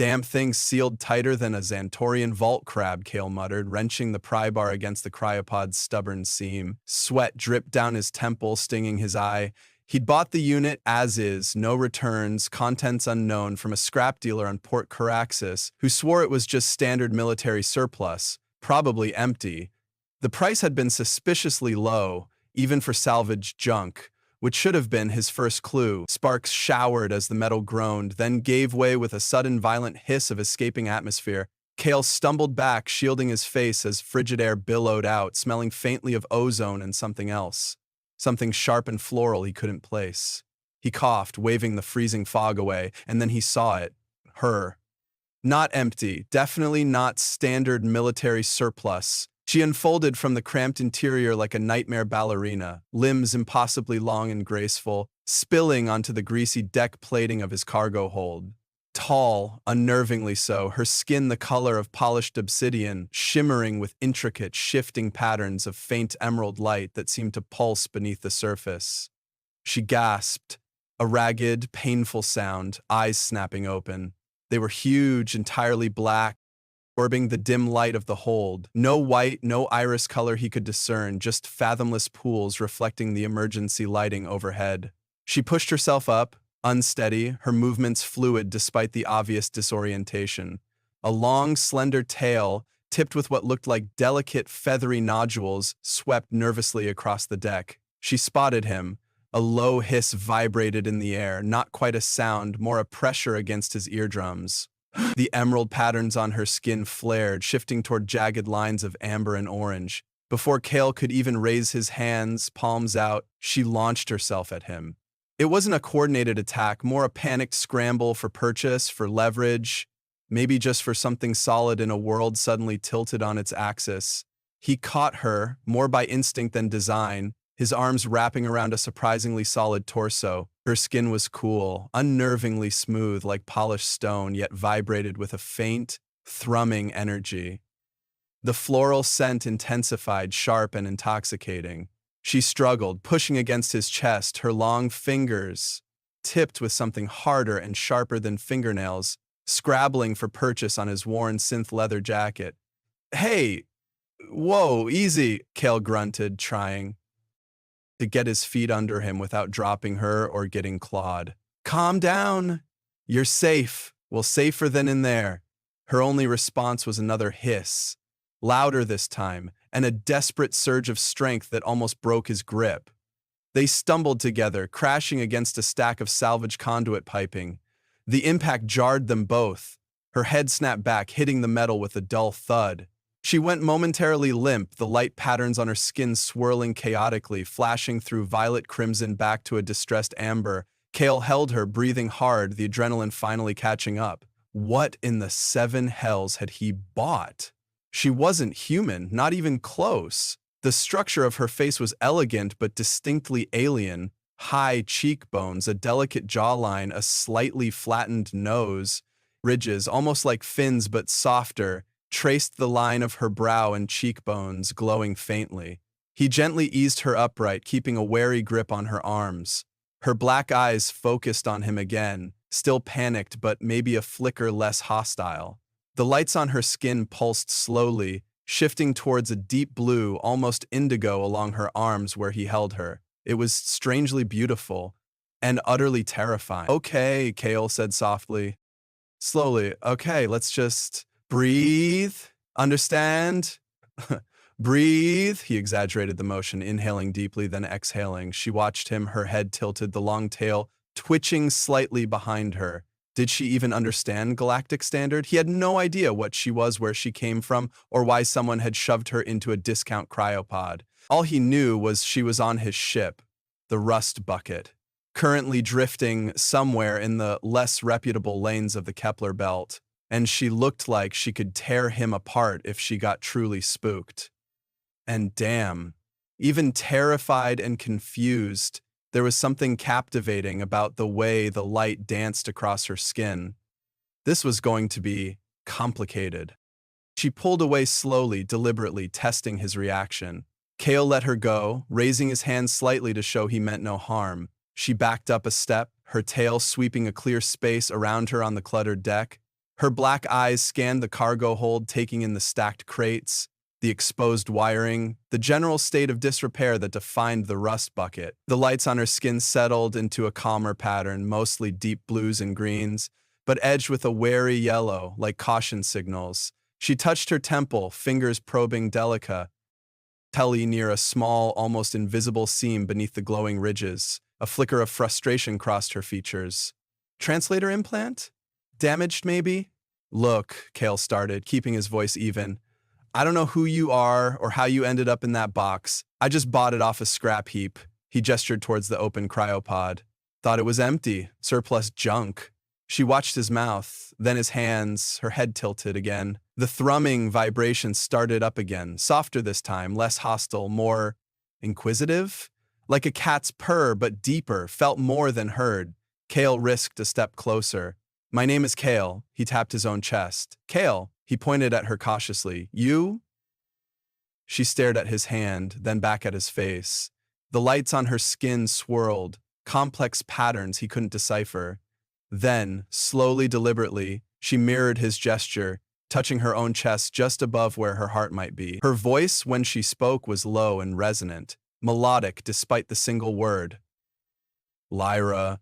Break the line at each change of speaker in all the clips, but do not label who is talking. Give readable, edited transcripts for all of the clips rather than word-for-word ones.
Damn thing sealed tighter than a Xantorian vault crab, Kale muttered, wrenching the pry bar against the cryopod's stubborn seam. Sweat dripped down his temple, stinging his eye. He'd bought the unit as is, no returns, contents unknown, from a scrap dealer on Port Caraxis, who swore it was just standard military surplus, probably empty. The price had been suspiciously low, even for salvaged junk, which should have been his first clue. Sparks showered as the metal groaned, then gave way with a sudden violent hiss of escaping atmosphere. Kale stumbled back, shielding his face as frigid air billowed out, smelling faintly of ozone and something else. Something sharp and floral he couldn't place. He coughed, waving the freezing fog away, and then he saw it. Her. Not empty, definitely not standard military surplus. She unfolded from the cramped interior like a nightmare ballerina, limbs impossibly long and graceful, spilling onto the greasy deck plating of his cargo hold. Tall, unnervingly so, her skin the color of polished obsidian, shimmering with intricate, shifting patterns of faint emerald light that seemed to pulse beneath the surface. She gasped, a ragged, painful sound, eyes snapping open. They were huge, entirely black, absorbing the dim light of the hold. No white, no iris color he could discern, just fathomless pools reflecting the emergency lighting overhead. She pushed herself up, unsteady, her movements fluid despite the obvious disorientation. A long, slender tail, tipped with what looked like delicate, feathery nodules, swept nervously across the deck. She spotted him. A low hiss vibrated in the air, not quite a sound, more a pressure against his eardrums. The emerald patterns on her skin flared, shifting toward jagged lines of amber and orange. Before Kale could even raise his hands, palms out, she launched herself at him. It wasn't a coordinated attack, more a panicked scramble for purchase, for leverage, maybe just for something solid in a world suddenly tilted on its axis. He caught her, more by instinct than design, his arms wrapping around a surprisingly solid torso. Her skin was cool, unnervingly smooth like polished stone, yet vibrated with a faint, thrumming energy. The floral scent intensified, sharp and intoxicating. She struggled, pushing against his chest, her long fingers tipped with something harder and sharper than fingernails, scrabbling for purchase on his worn synth leather jacket. "Hey! Whoa, easy," Kale grunted, trying to get his feet under him without dropping her or getting clawed. "Calm down. You're safe. Well, safer than in there." Her only response was another hiss, louder this time, and a desperate surge of strength that almost broke his grip. They stumbled together, crashing against a stack of salvage conduit piping. The impact jarred them both. Her head snapped back, hitting the metal with a dull thud. She went momentarily limp, the light patterns on her skin swirling chaotically, flashing through violet crimson back to a distressed amber. Kale held her, breathing hard, the adrenaline finally catching up. What in the seven hells had he bought? She wasn't human, not even close. The structure of her face was elegant but distinctly alien. High cheekbones, a delicate jawline, a slightly flattened nose, ridges, almost like fins but softer, traced the line of her brow and cheekbones, glowing faintly. He gently eased her upright, keeping a wary grip on her arms. Her black eyes focused on him again, still panicked but maybe a flicker less hostile. The lights on her skin pulsed slowly, shifting towards a deep blue, almost indigo along her arms where he held her. It was strangely beautiful and utterly terrifying. "Okay," Kale said softly. Slowly, "Okay, let's just breathe. Understand?" "Breathe." He exaggerated the motion, inhaling deeply, then exhaling. She watched him, her head tilted, the long tail twitching slightly behind her. Did she even understand galactic standard? He had no idea what she was, where she came from, or why someone had shoved her into a discount cryopod. All he knew was she was on his ship, the Rust Bucket, currently drifting somewhere in the less reputable lanes of the Kepler belt, and she looked like she could tear him apart if she got truly spooked. And damn, even terrified and confused, there was something captivating about the way the light danced across her skin. This was going to be complicated. She pulled away slowly, deliberately, testing his reaction. Kale let her go, raising his hand slightly to show he meant no harm. She backed up a step, her tail sweeping a clear space around her on the cluttered deck. Her black eyes scanned the cargo hold, taking in the stacked crates, the exposed wiring, the general state of disrepair that defined the rust bucket. The lights on her skin settled into a calmer pattern, mostly deep blues and greens, but edged with a wary yellow, like caution signals. She touched her temple, fingers probing delicate, telly near a small, almost invisible seam beneath the glowing ridges. A flicker of frustration crossed her features. Translator implant? Damaged, maybe? Look, Kale started, keeping his voice even. I don't know who you are or how you ended up in that box. I just bought it off a scrap heap. He gestured towards the open cryopod. Thought it was empty, surplus junk. She watched his mouth, then his hands, her head tilted again. The thrumming vibration started up again, softer this time, less hostile, more inquisitive? Like a cat's purr, but deeper, felt more than heard. Kale risked a step closer. My name is Kale. He tapped his own chest. Kale, he pointed at her cautiously. You? She stared at his hand, then back at his face. The lights on her skin swirled, complex patterns he couldn't decipher. Then, slowly, deliberately, she mirrored his gesture, touching her own chest just above where her heart might be. Her voice, when she spoke, was low and resonant, melodic despite the single word. Lyra.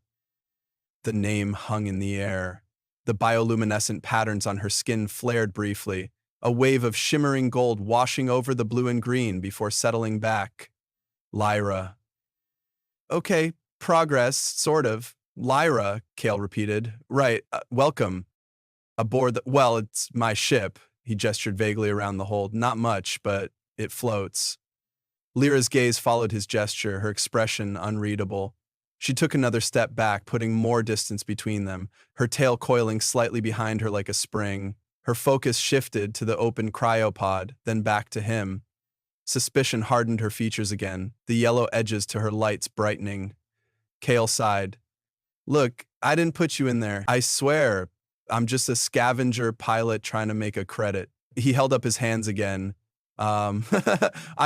The name hung in the air. The bioluminescent patterns on her skin flared briefly, a wave of shimmering gold washing over the blue and green before settling back. Lyra. Okay, progress, sort of. Lyra, Kale repeated. Right, welcome. Aboard the— well, it's my ship. He gestured vaguely around the hold. Not much, but it floats. Lyra's gaze followed his gesture, her expression unreadable. She took another step back, putting more distance between them, her tail coiling slightly behind her like a spring. Her focus shifted to the open cryopod, then back to him. Suspicion hardened her features again, the yellow edges to her lights brightening. Kale sighed. Look, I didn't put you in there. I swear, I'm just a scavenger pilot trying to make a credit. He held up his hands again. I'm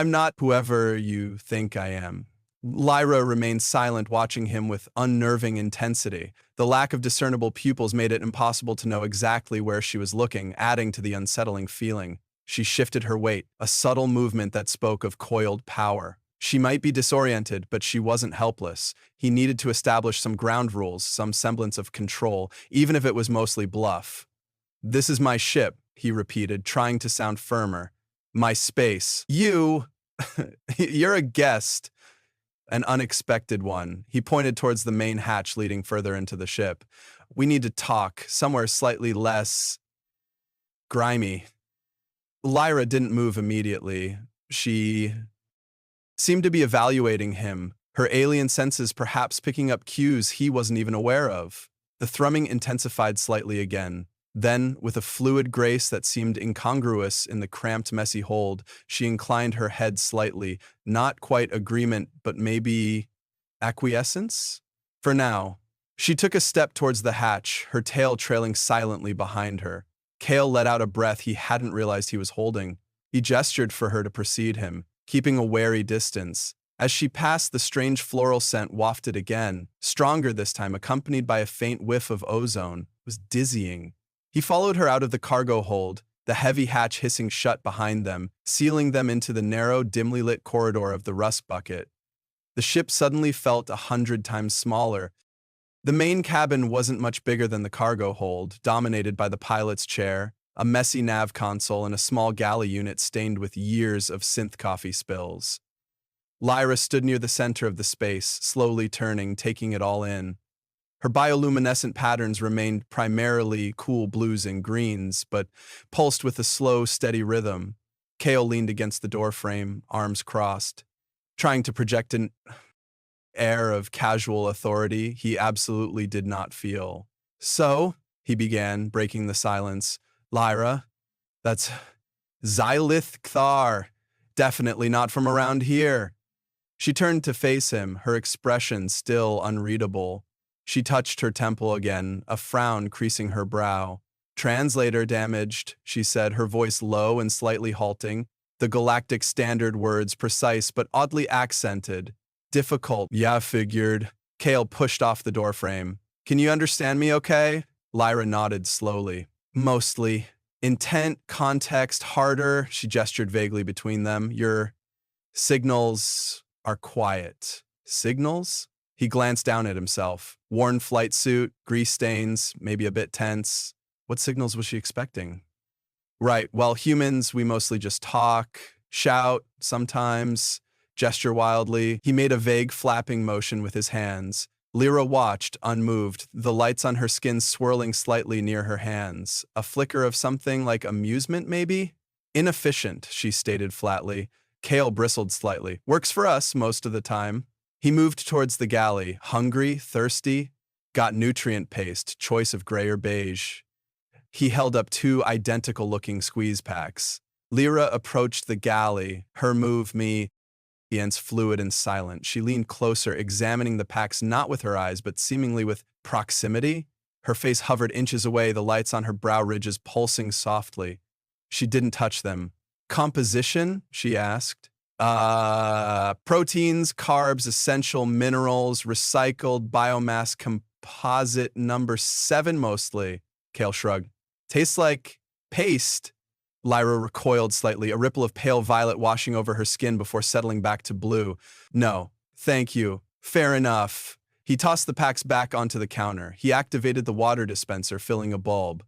not whoever you think I am. Lyra remained silent, watching him with unnerving intensity. The lack of discernible pupils made it impossible to know exactly where she was looking, adding to the unsettling feeling. She shifted her weight, a subtle movement that spoke of coiled power. She might be disoriented, but she wasn't helpless. He needed to establish some ground rules, some semblance of control, even if it was mostly bluff. This is my ship, he repeated, trying to sound firmer. My space. You're a guest. An unexpected one. He pointed towards the main hatch leading further into the ship. We need to talk, somewhere slightly less grimy. Lyra didn't move immediately. She seemed to be evaluating him, her alien senses perhaps picking up cues he wasn't even aware of. The thrumming intensified slightly again. Then, with a fluid grace that seemed incongruous in the cramped, messy hold, she inclined her head slightly, not quite agreement, but maybe acquiescence? For now. She took a step towards the hatch, her tail trailing silently behind her. Kale let out a breath he hadn't realized he was holding. He gestured for her to precede him, keeping a wary distance. As she passed, the strange floral scent wafted again, stronger this time, accompanied by a faint whiff of ozone. It was dizzying. He followed her out of the cargo hold, the heavy hatch hissing shut behind them, sealing them into the narrow, dimly lit corridor of the rust bucket. The ship suddenly felt 100 times smaller. The main cabin wasn't much bigger than the cargo hold, dominated by the pilot's chair, a messy nav console, and a small galley unit stained with years of synth coffee spills. Lyra stood near the center of the space, slowly turning, taking it all in. Her bioluminescent patterns remained primarily cool blues and greens, but pulsed with a slow, steady rhythm. Kale leaned against the doorframe, arms crossed, trying to project an air of casual authority he absolutely did not feel. So, he began, breaking the silence, Lyra, that's Xylith Kthar, definitely not from around here. She turned to face him, her expression still unreadable. She touched her temple again, a frown creasing her brow. Translator damaged, she said, her voice low and slightly halting. The galactic standard words precise but oddly accented. Difficult, yeah, figured. Kale pushed off the doorframe. Can you understand me okay? Lyra nodded slowly. Mostly. Intent, context, harder. She gestured vaguely between them. Your signals are quiet. Signals? He glanced down at himself. Worn flight suit, grease stains, maybe a bit tense. What signals was she expecting? Right, well, humans, we mostly just talk, shout, sometimes, gesture wildly. He made a vague flapping motion with his hands. Lyra watched, unmoved, the lights on her skin swirling slightly near her hands. A flicker of something like amusement, maybe? Inefficient, she stated flatly. Kale bristled slightly. Works for us most of the time. He moved towards the galley, hungry, thirsty, got nutrient paste, choice of gray or beige. He held up two identical-looking squeeze packs. Lyra approached the galley, her move me, fluid and silent. She leaned closer, examining the packs not with her eyes, but seemingly with proximity. Her face hovered inches away, the lights on her brow ridges pulsing softly. She didn't touch them. Composition? She asked. Proteins, carbs, essential minerals, recycled biomass composite number 7 mostly. Kale shrugged. Tastes like paste. Lyra recoiled slightly, a ripple of pale violet washing over her skin before settling back to blue. No, thank you. Fair enough. He tossed the packs back onto the counter. He activated the water dispenser, filling a bulb.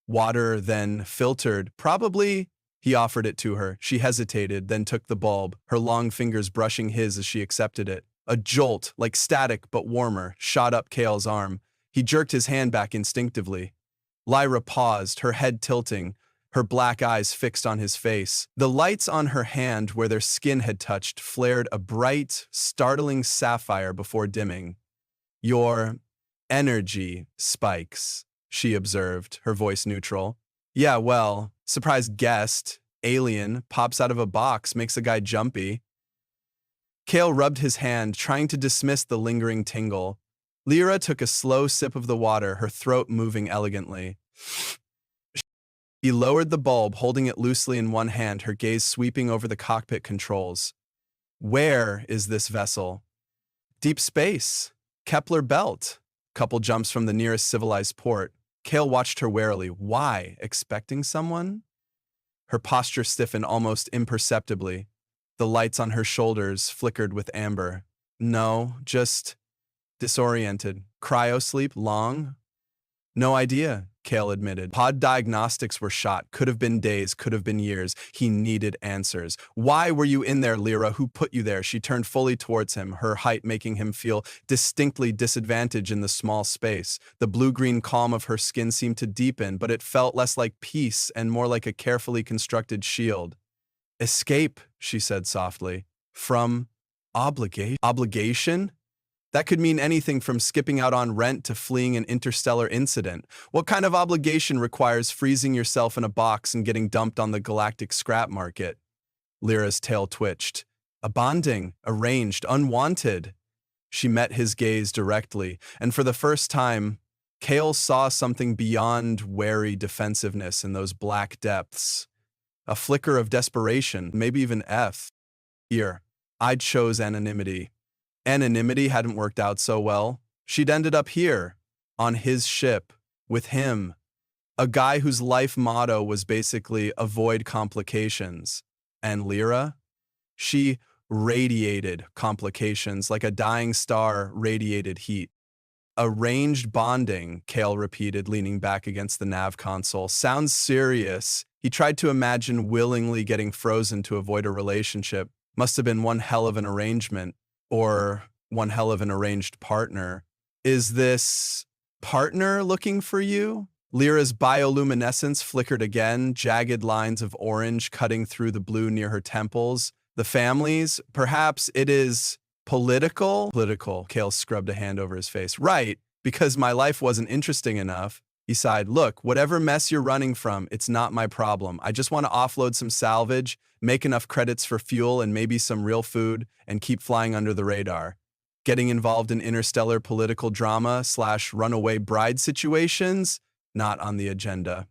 Water, then filtered. Probably. He offered it to her. She hesitated, then took the bulb, her long fingers brushing his as she accepted it. A jolt, like static but warmer, shot up Kale's arm. He jerked his hand back instinctively. Lyra paused, her head tilting, her black eyes fixed on his face. The lights on her hand where their skin had touched flared a bright, startling sapphire before dimming. Your energy spikes, she observed, her voice neutral. Yeah, well, surprised guest, alien, pops out of a box, makes a guy jumpy. Kale rubbed his hand, trying to dismiss the lingering tingle. Lyra took a slow sip of the water, her throat moving elegantly. He lowered the bulb, holding it loosely in one hand, her gaze sweeping over the cockpit controls. Where is this vessel? Deep space. Kepler belt. Couple jumps from the nearest civilized port. Kale watched her warily. Why? Expecting someone? Her posture stiffened almost imperceptibly. The lights on her shoulders flickered with amber. No, just disoriented. Cryosleep? Long? No idea, Kale admitted. Pod diagnostics were shot. Could have been days, could have been years. He needed answers. Why were you in there, Lyra? Who put you there? She turned fully towards him, her height making him feel distinctly disadvantaged in the small space. The blue-green calm of her skin seemed to deepen, but it felt less like peace and more like a carefully constructed shield. Escape, she said softly. From obligation? That could mean anything from skipping out on rent to fleeing an interstellar incident. What kind of obligation requires freezing yourself in a box and getting dumped on the galactic scrap market? Lyra's tail twitched. A bonding, arranged, unwanted. She met his gaze directly, and for the first time, Kale saw something beyond wary defensiveness in those black depths. A flicker of desperation, maybe even fear. I'd chose anonymity. Anonymity hadn't worked out so well. She'd ended up here, on his ship, with him. A guy whose life motto was basically avoid complications. And Lyra? She radiated complications like a dying star radiated heat. Arranged bonding, Kale repeated, leaning back against the nav console. Sounds serious. He tried to imagine willingly getting frozen to avoid a relationship. Must have been one hell of an arrangement. Or one hell of an arranged partner. Is this partner looking for you? Lyra's bioluminescence flickered again, jagged lines of orange cutting through the blue near her temples. The families? Perhaps it is political? Political. Kale scrubbed a hand over his face. Right, because my life wasn't interesting enough. He sighed. Look, whatever mess you're running from, it's not my problem. I just want to offload some salvage, make enough credits for fuel and maybe some real food, and keep flying under the radar. Getting involved in interstellar political drama / runaway bride situations? Not on the agenda.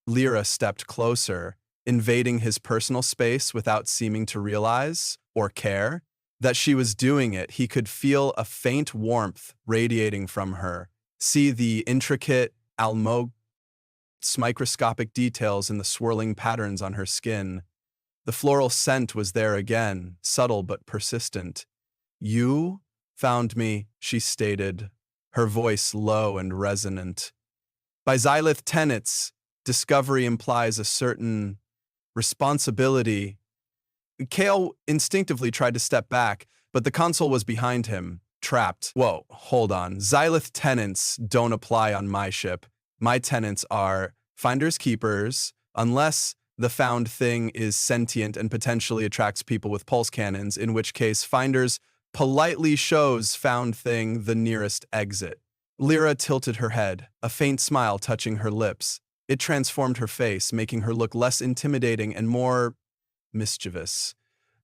Lyra stepped closer, invading his personal space without seeming to realize, or care, that she was doing it. He could feel a faint warmth radiating from her. See the intricate noticed microscopic details in the swirling patterns on her skin. The floral scent was there again, subtle but persistent. "You found me," she stated, her voice low and resonant. By Xylith tenets, discovery implies a certain responsibility. Kale instinctively tried to step back, but the console was behind him, trapped. Whoa, hold on. Xylith tenets don't apply on my ship. My tenets are finders keepers, unless the found thing is sentient and potentially attracts people with pulse cannons, in which case finders politely shows found thing the nearest exit. Lyra tilted her head, a faint smile touching her lips. It transformed her face, making her look less intimidating and more mischievous.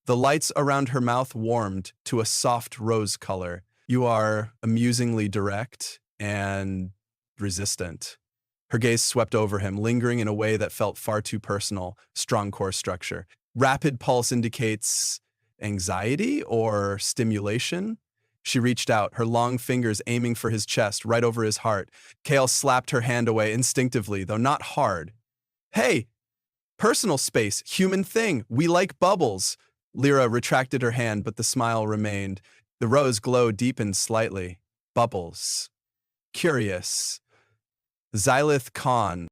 The lights around her mouth warmed to a soft rose color. "You are amusingly direct and resistant." Her gaze swept over him, lingering in a way that felt far too personal. Strong core structure. Rapid pulse indicates anxiety or stimulation? She reached out, her long fingers aiming for his chest, right over his heart. Kale slapped her hand away instinctively, though not hard. "Hey! Personal space, human thing, we like bubbles." Lyra retracted her hand, but the smile remained. The rose glow deepened slightly. "Bubbles. Curious. Xylith Khan."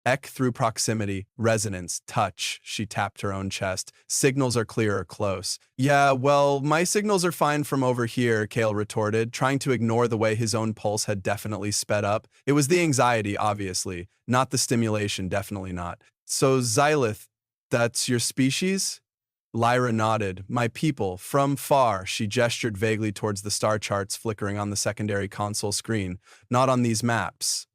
Ek through proximity, resonance, touch. She tapped her own chest. "Signals are clear or close." "Yeah, well, my signals are fine from over here," Kale retorted, trying to ignore the way his own pulse had definitely sped up. It was the anxiety, obviously, not the stimulation, definitely not. "So, Xylith, that's your species?" Lyra nodded. "My people, from far." She gestured vaguely towards the star charts flickering on the secondary console screen. "Not on these maps."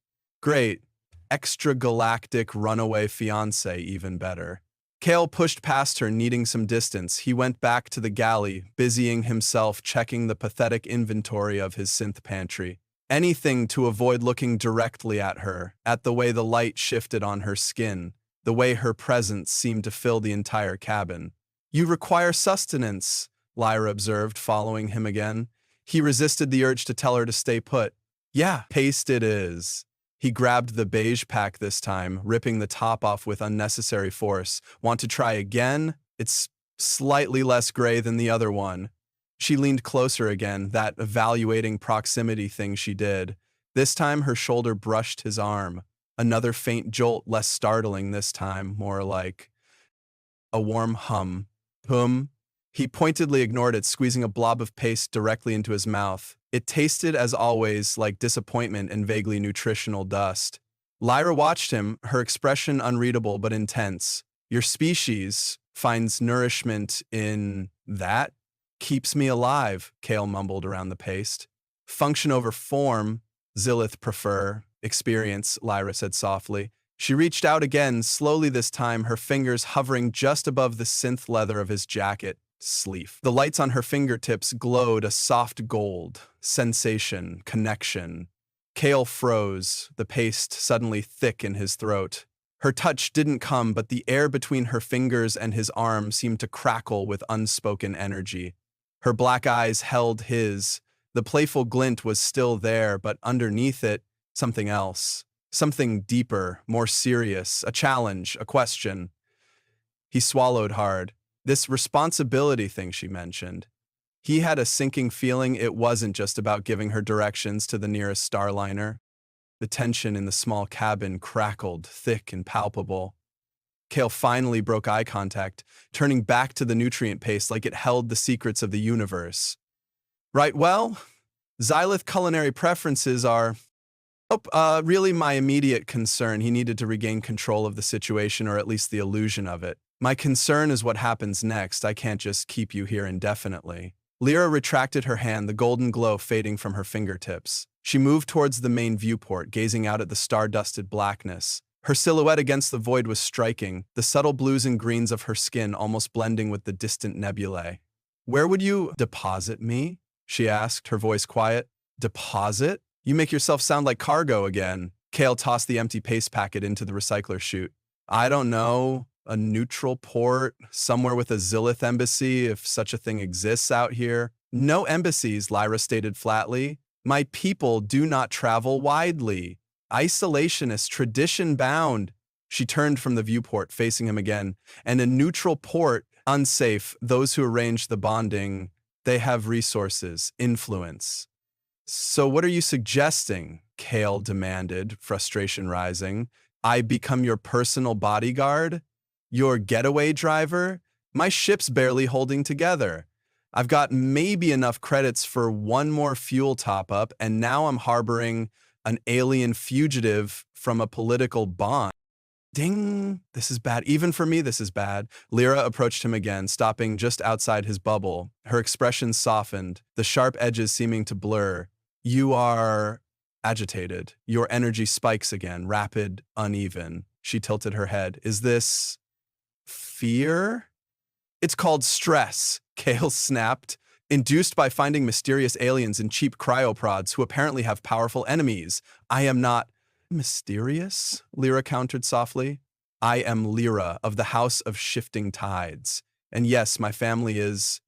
"Great. Extragalactic runaway fiancé, even better." Kale pushed past her, needing some distance. He went back to the galley, busying himself checking the pathetic inventory of his synth pantry. Anything to avoid looking directly at her, at the way the light shifted on her skin, the way her presence seemed to fill the entire cabin. "You require sustenance," Lyra observed, following him again. He resisted the urge to tell her to stay put. "Yeah, paste it is." He grabbed the beige pack this time, ripping the top off with unnecessary force. "Want to try again? It's slightly less gray than the other one." She leaned closer again, that evaluating proximity thing she did. This time her shoulder brushed his arm. Another faint jolt, less startling this time, more like a warm hum. "Hum." He pointedly ignored it, squeezing a blob of paste directly into his mouth. It tasted, as always, like disappointment and vaguely nutritional dust. Lyra watched him, her expression unreadable but intense. "Your species finds nourishment in that? Keeps me alive," Kale mumbled around the paste. "Function over form, Xylith prefer. Experience," Lyra said softly. She reached out again, slowly this time, her fingers hovering just above the synth leather of his jacket sleeve. The lights on her fingertips glowed a soft gold. Sensation, connection. Kale froze, the paste suddenly thick in his throat. Her touch didn't come, but the air between her fingers and his arm seemed to crackle with unspoken energy. Her black eyes held his. The playful glint was still there, but underneath it, something else. Something deeper, more serious, a challenge, a question. He swallowed hard. This responsibility thing she mentioned. He had a sinking feeling it wasn't just about giving her directions to the nearest starliner. The tension in the small cabin crackled, thick and palpable. Kale finally broke eye contact, turning back to the nutrient paste like it held the secrets of the universe. "Right, well, Xylith culinary preferences are... really my immediate concern." He needed to regain control of the situation, or at least the illusion of it. "My concern is what happens next. I can't just keep you here indefinitely." Lyra retracted her hand, the golden glow fading from her fingertips. She moved towards the main viewport, gazing out at the star-dusted blackness. Her silhouette against the void was striking, the subtle blues and greens of her skin almost blending with the distant nebulae. "Where would you deposit me?" she asked, her voice quiet. "Deposit? You make yourself sound like cargo again." Kale tossed the empty paste packet into the recycler chute. "I don't know. A neutral port, somewhere with a Xylith embassy, if such a thing exists out here." "No embassies," Lyra stated flatly. "My people do not travel widely." isolationist, tradition-bound. She turned from the viewport, facing him again. And a neutral port, unsafe. Those who arrange the bonding, they have resources, influence. So what are you suggesting? Kale demanded, frustration rising. I become your personal bodyguard? Your getaway driver? My ship's barely holding together. I've got maybe enough credits for one more fuel top-up, and now I'm harboring an alien fugitive from a political bond. Ding! This is bad. Even for me, this is bad. Lyra approached him again, stopping just outside his bubble. Her expression softened, the sharp edges seeming to blur. You are agitated. Your energy spikes again, rapid, uneven. She tilted her head. Is this fear? It's called stress, Kale snapped, induced by finding mysterious aliens in cheap cryopods who apparently have powerful enemies. I am not mysterious, Lyra countered softly. I am Lyra of the House of Shifting Tides. And yes, my family is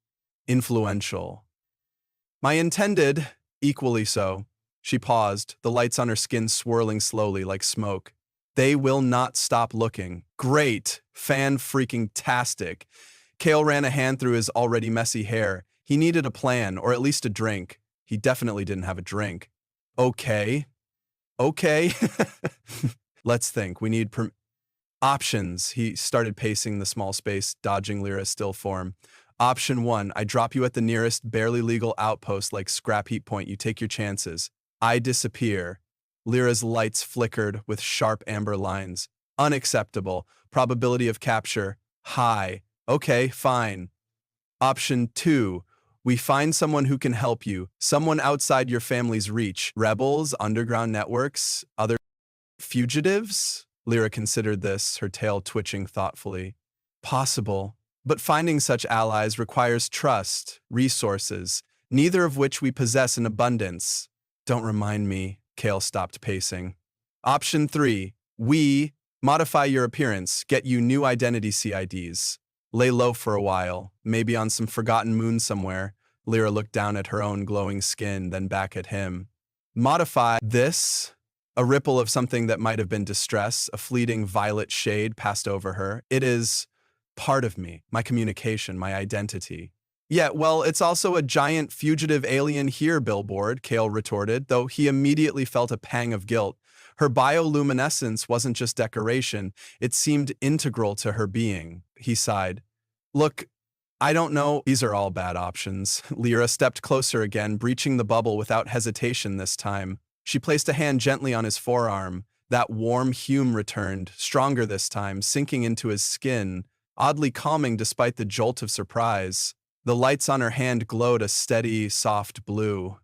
influential. My intended, equally so. She paused, the lights on her skin swirling slowly like smoke. They will not stop looking. Great. Fan-freaking-tastic. Kale ran a hand through his already messy hair. He needed a plan, or at least a drink. He definitely didn't have a drink. Okay. Let's think. We need options. He started pacing the small space, dodging Lyra's still form. Option 1, I drop you at the nearest barely legal outpost like Scrap Heap Point. You take your chances. I disappear. Lyra's lights flickered with sharp amber lines. Unacceptable. Probability of capture, high. Okay, fine. Option 2, we find someone who can help you, someone outside your family's reach. Rebels, underground networks, other fugitives? Lyra considered this, her tail twitching thoughtfully. Possible, but finding such allies requires trust, resources, neither of which we possess in abundance. Don't remind me, Kale stopped pacing. Option 3, we modify your appearance, get you new identity CIDs. Lay low for a while, maybe on some forgotten moon somewhere. Lyra looked down at her own glowing skin, then back at him. Modify this? A ripple of something that might have been distress, a fleeting violet shade passed over her. It is part of me, my communication, my identity. Yeah, well, it's also a giant fugitive alien here, billboard, Kale retorted, though he immediately felt a pang of guilt. Her bioluminescence wasn't just decoration, it seemed integral to her being. He sighed. Look, I don't know. These are all bad options. Lyra stepped closer again, breaching the bubble without hesitation this time. She placed a hand gently on his forearm. That warm hume returned, stronger this time, sinking into his skin, oddly calming despite the jolt of surprise. The lights on her hand glowed a steady, soft blue.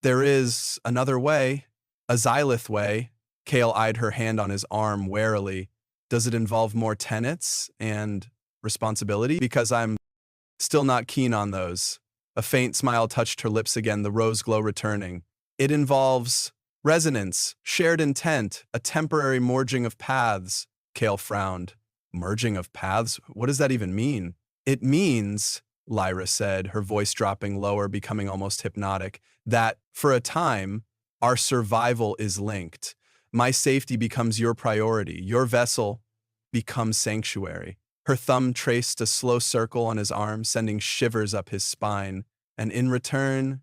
There is another way, a Xylith way. Kale eyed her hand on his arm warily. Does it involve more tenets and responsibility? Because I'm still not keen on those. A faint smile touched her lips again, the rose glow returning. It involves resonance, shared intent, a temporary merging of paths. Kale frowned. Merging of paths? What does that even mean? It means, Lyra said, her voice dropping lower, becoming almost hypnotic, that, for a time, our survival is linked. My safety becomes your priority. Your vessel becomes sanctuary. Her thumb traced a slow circle on his arm, sending shivers up his spine. And in return...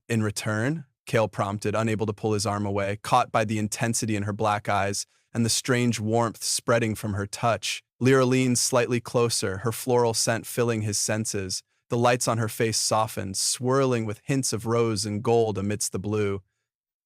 In return? Kale prompted, unable to pull his arm away, caught by the intensity in her black eyes and the strange warmth spreading from her touch. Lyra leaned slightly closer, her floral scent filling his senses. The lights on her face softened, swirling with hints of rose and gold amidst the blue.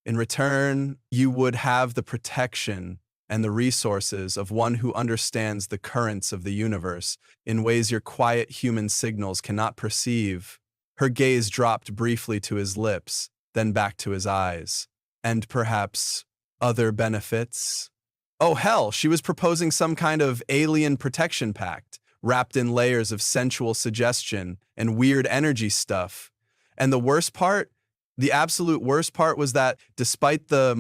In return, you would have the protection and the resources of one who understands the currents of the universe in ways your quiet human signals cannot perceive. Her gaze dropped briefly to his lips, then back to his eyes. And perhaps other benefits? Oh hell, she was proposing some kind of alien protection pact, wrapped in layers of sensual suggestion and weird energy stuff. And the worst part? The absolute worst part was that, despite the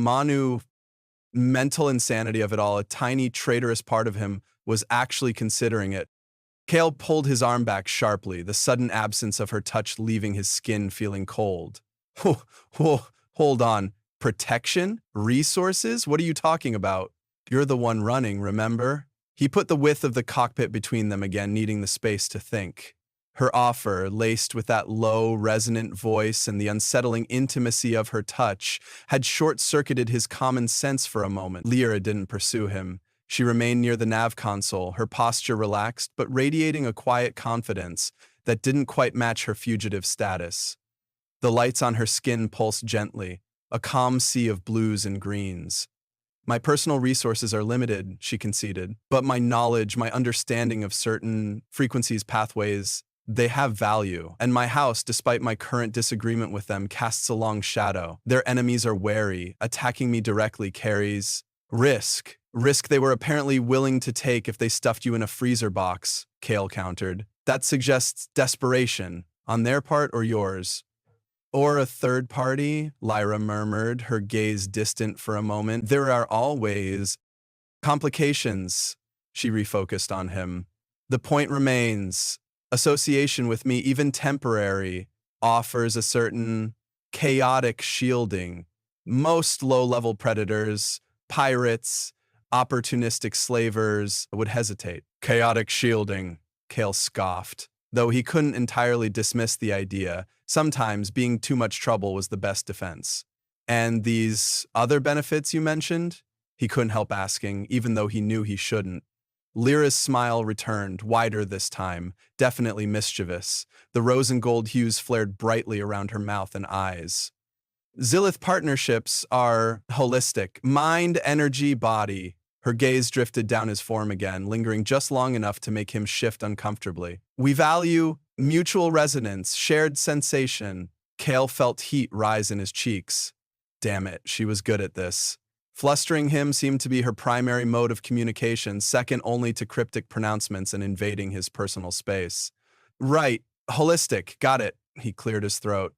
mental insanity of it all, a tiny, traitorous part of him was actually considering it. Kale pulled his arm back sharply, the sudden absence of her touch leaving his skin feeling cold. Hold on. Protection? Resources? What are you talking about? You're the one running, remember? He put the width of the cockpit between them again, needing the space to think. Her offer, laced with that low, resonant voice and the unsettling intimacy of her touch, had short-circuited his common sense for a moment. Lyra didn't pursue him. She remained near the nav console, her posture relaxed, but radiating a quiet confidence that didn't quite match her fugitive status. The lights on her skin pulsed gently, a calm sea of blues and greens. My personal resources are limited, she conceded, but my knowledge, my understanding of certain frequencies, pathways, they have value. And my house, despite my current disagreement with them, casts a long shadow. Their enemies are wary. Attacking me directly carries risk. Risk they were apparently willing to take if they stuffed you in a freezer box, Kale countered. That suggests desperation, on their part or yours. Or a third party, Lyra murmured, her gaze distant for a moment. There are always complications, she refocused on him. The point remains, association with me, even temporary, offers a certain chaotic shielding. Most low-level predators, pirates, opportunistic slavers would hesitate. Chaotic shielding, Kale scoffed. Though he couldn't entirely dismiss the idea, sometimes being too much trouble was the best defense. And these other benefits you mentioned? He couldn't help asking, even though he knew he shouldn't. Lyra's smile returned, wider this time, definitely mischievous. The rose and gold hues flared brightly around her mouth and eyes. Zilith partnerships are holistic, mind, energy, body. Her gaze drifted down his form again, lingering just long enough to make him shift uncomfortably. We value mutual resonance, shared sensation. Kale felt heat rise in his cheeks. Damn it, she was good at this. Flustering him seemed to be her primary mode of communication, second only to cryptic pronouncements and invading his personal space. Right, holistic, got it. He cleared his throat.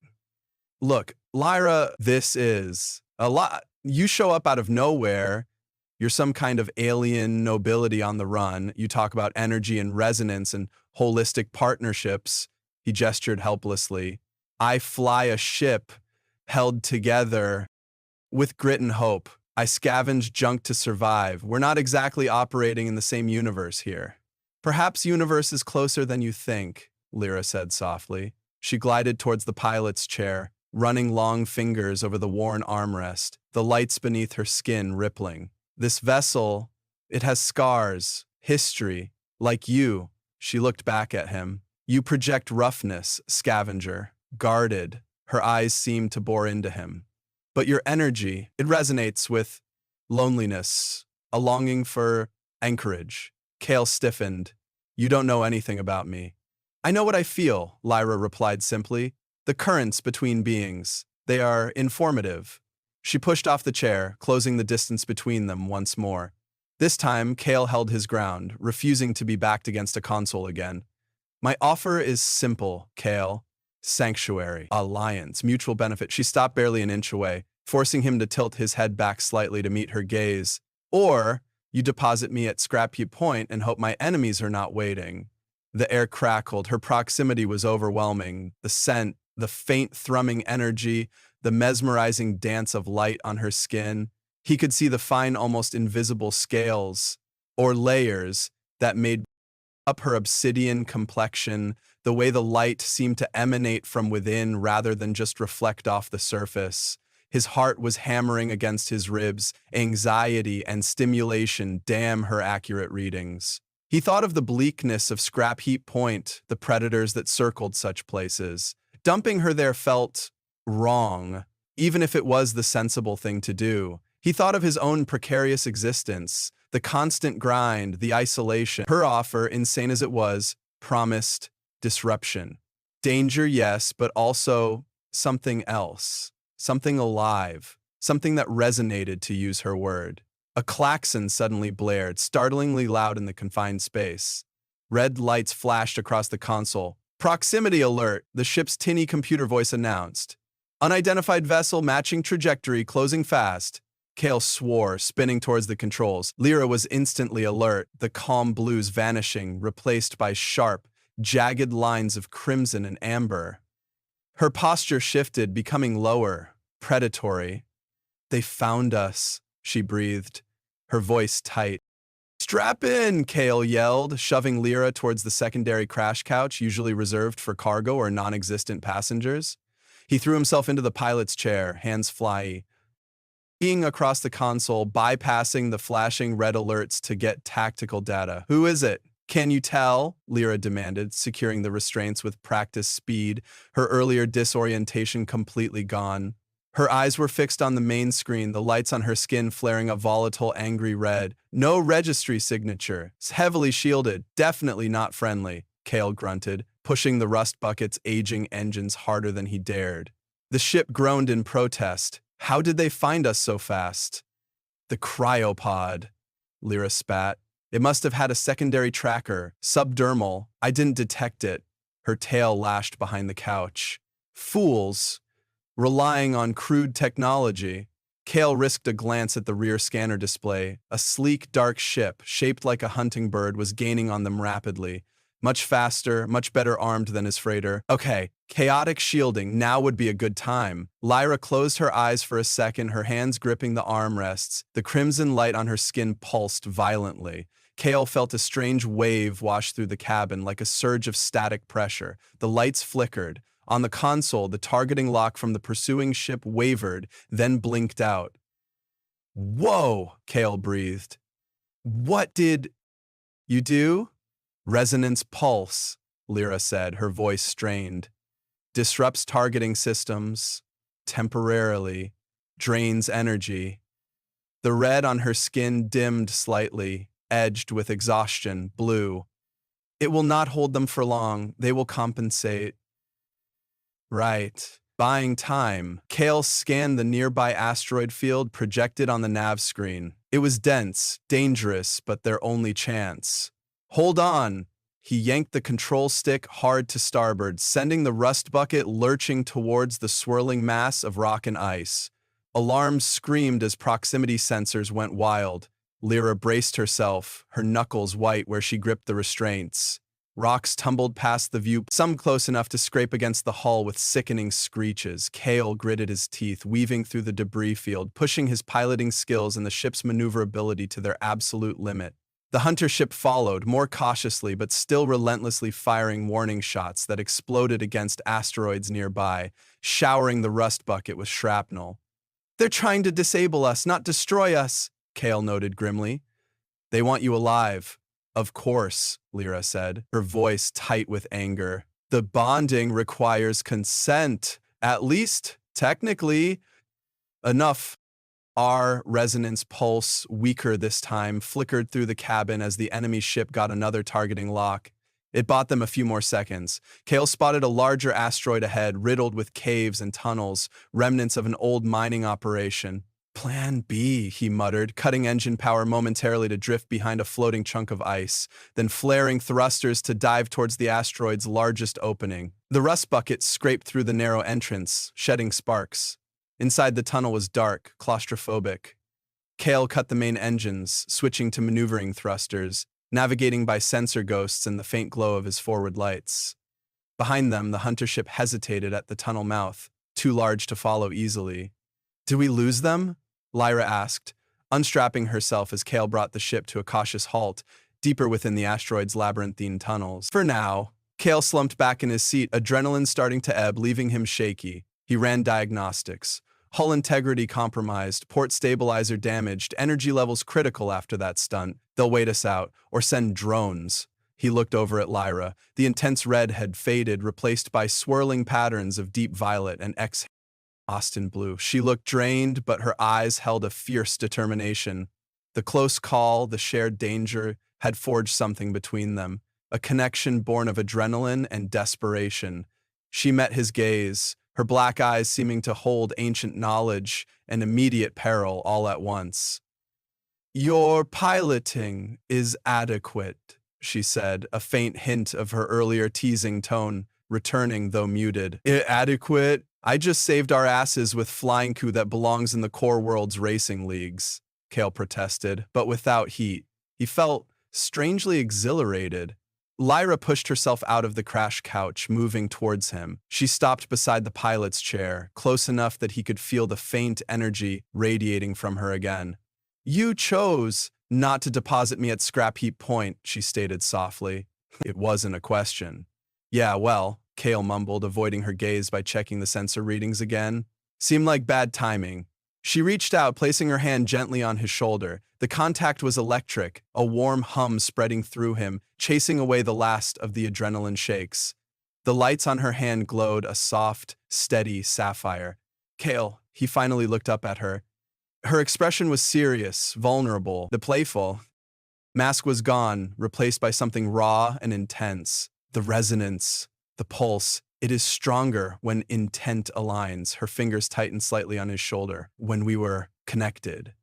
Look, Lyra, this is a lot. You show up out of nowhere. You're some kind of alien nobility on the run. You talk about energy and resonance and holistic partnerships. He gestured helplessly. I fly a ship held together with grit and hope. I scavenge junk to survive. We're not exactly operating in the same universe here. Perhaps universe is closer than you think, Lyra said softly. She glided towards the pilot's chair, running long fingers over the worn armrest, the lights beneath her skin rippling. This vessel, it has scars, history, like you. She looked back at him. You project roughness, scavenger, guarded. Her eyes seemed to bore into him. But your energy, it resonates with loneliness, a longing for anchorage. Kale stiffened. You don't know anything about me. I know what I feel, Lyra replied simply. The currents between beings, they are informative. She pushed off the chair, closing the distance between them once more. This time, Kale held his ground, refusing to be backed against a console again. My offer is simple, Kale. Sanctuary, alliance, mutual benefit. She stopped barely an inch away, forcing him to tilt his head back slightly to meet her gaze. Or, you deposit me at Scrap Heap Point and hope my enemies are not waiting. The air crackled. Her proximity was overwhelming. The scent, the faint thrumming energy, the mesmerizing dance of light on her skin. He could see the fine, almost invisible scales, or layers, that made up her obsidian complexion, the way the light seemed to emanate from within rather than just reflect off the surface. His heart was hammering against his ribs, anxiety and stimulation, damn her accurate readings. He thought of the bleakness of Scrap Heap Point, the predators that circled such places. Dumping her there felt wrong, even if it was the sensible thing to do. He thought of his own precarious existence, the constant grind, the isolation. Her offer, insane as it was, promised disruption. Danger, yes, but also something else, something alive, something that resonated, to use her word. A klaxon suddenly blared, startlingly loud in the confined space. Red lights flashed across the console. Proximity alert, the ship's tinny computer voice announced. Unidentified vessel matching trajectory, closing fast. Kale swore, spinning towards the controls. Lyra was instantly alert, the calm blues vanishing, replaced by sharp, jagged lines of crimson and amber. Her posture shifted, becoming lower, predatory. They found us, she breathed, her voice tight. Strap in, Kale yelled, shoving Lyra towards the secondary crash couch usually reserved for cargo or non-existent passengers. He threw himself into the pilot's chair, hands flyy, peeing across the console, bypassing the flashing red alerts to get tactical data. Who is it? Can you tell? Lyra demanded, securing the restraints with practiced speed, her earlier disorientation completely gone. Her eyes were fixed on the main screen, the lights on her skin flaring a volatile, angry red. No registry signature. It's heavily shielded. Definitely not friendly, Kale grunted, pushing the rust bucket's aging engines harder than he dared. The ship groaned in protest. How did they find us so fast? The cryopod, Lyra spat. It must have had a secondary tracker, subdermal. I didn't detect it. Her tail lashed behind the couch. Fools. Relying on crude technology. Kale risked a glance at the rear scanner display. A sleek, dark ship, shaped like a hunting bird, was gaining on them rapidly. Much faster, much better armed than his freighter. Okay, chaotic shielding, now would be a good time. Lyra closed her eyes for a second, her hands gripping the armrests. The crimson light on her skin pulsed violently. Kale felt a strange wave wash through the cabin, like a surge of static pressure. The lights flickered. On the console, the targeting lock from the pursuing ship wavered, then blinked out. Whoa, Kale breathed. What did you do? Resonance pulse, Lyra said, her voice strained. Disrupts targeting systems, temporarily, drains energy. The red on her skin dimmed slightly, edged with exhaustion, blue. It will not hold them for long. They will compensate. Right. Buying time. Kale scanned the nearby asteroid field projected on the nav screen. It was dense, dangerous, but their only chance. Hold on. He yanked the control stick hard to starboard, sending the rust bucket lurching towards the swirling mass of rock and ice. Alarms screamed as proximity sensors went wild. Lyra braced herself, her knuckles white where she gripped the restraints. Rocks tumbled past the view, some close enough to scrape against the hull with sickening screeches. Kale gritted his teeth, weaving through the debris field, pushing his piloting skills and the ship's maneuverability to their absolute limit. The hunter ship followed, more cautiously but still relentlessly firing warning shots that exploded against asteroids nearby, showering the rust bucket with shrapnel. They're trying to disable us, not destroy us, Kale noted grimly. They want you alive. Of course, Lyra said, her voice tight with anger. The bonding requires consent, at least, technically. Enough. Our resonance pulse, weaker this time, flickered through the cabin as the enemy ship got another targeting lock. It bought them a few more seconds. Kale spotted a larger asteroid ahead, riddled with caves and tunnels, remnants of an old mining operation. Plan B, he muttered, cutting engine power momentarily to drift behind a floating chunk of ice, then flaring thrusters to dive towards the asteroid's largest opening. The rust bucket scraped through the narrow entrance, shedding sparks. Inside the tunnel was dark, claustrophobic. Kale cut the main engines, switching to maneuvering thrusters, navigating by sensor ghosts in the faint glow of his forward lights. Behind them, the hunter ship hesitated at the tunnel mouth, too large to follow easily. Do we lose them? Lyra asked, unstrapping herself as Kale brought the ship to a cautious halt, deeper within the asteroid's labyrinthine tunnels. For now, Kale slumped back in his seat, adrenaline starting to ebb, leaving him shaky. He ran diagnostics. Hull integrity compromised, port stabilizer damaged, energy levels critical after that stunt. They'll wait us out, or send drones. He looked over at Lyra. The intense red had faded, replaced by swirling patterns of deep violet and Austin blue. She looked drained, but her eyes held a fierce determination. The close call, the shared danger, had forged something between them, a connection born of adrenaline and desperation. She met his gaze, her black eyes seeming to hold ancient knowledge and immediate peril all at once. Your piloting is adequate, she said, a faint hint of her earlier teasing tone, returning though muted. Adequate? I just saved our asses with flying coup that belongs in the core world's racing leagues, Kale protested, but without heat. He felt strangely exhilarated. Lyra pushed herself out of the crash couch, moving towards him. She stopped beside the pilot's chair, close enough that he could feel the faint energy radiating from her again. "You chose not to deposit me at Scrap Heap Point," she stated softly. It wasn't a question. "Yeah, well," Kale mumbled, avoiding her gaze by checking the sensor readings again. Seemed like bad timing. She reached out, placing her hand gently on his shoulder. The contact was electric, a warm hum spreading through him, chasing away the last of the adrenaline shakes. The lights on her hand glowed a soft, steady sapphire. "Kale," he finally looked up at her. Her expression was serious, vulnerable, the playful. Mask was gone, replaced by something raw and intense. The resonance, the pulse. It is stronger when intent aligns. Her fingers tightened slightly on his shoulder. "When we were connected.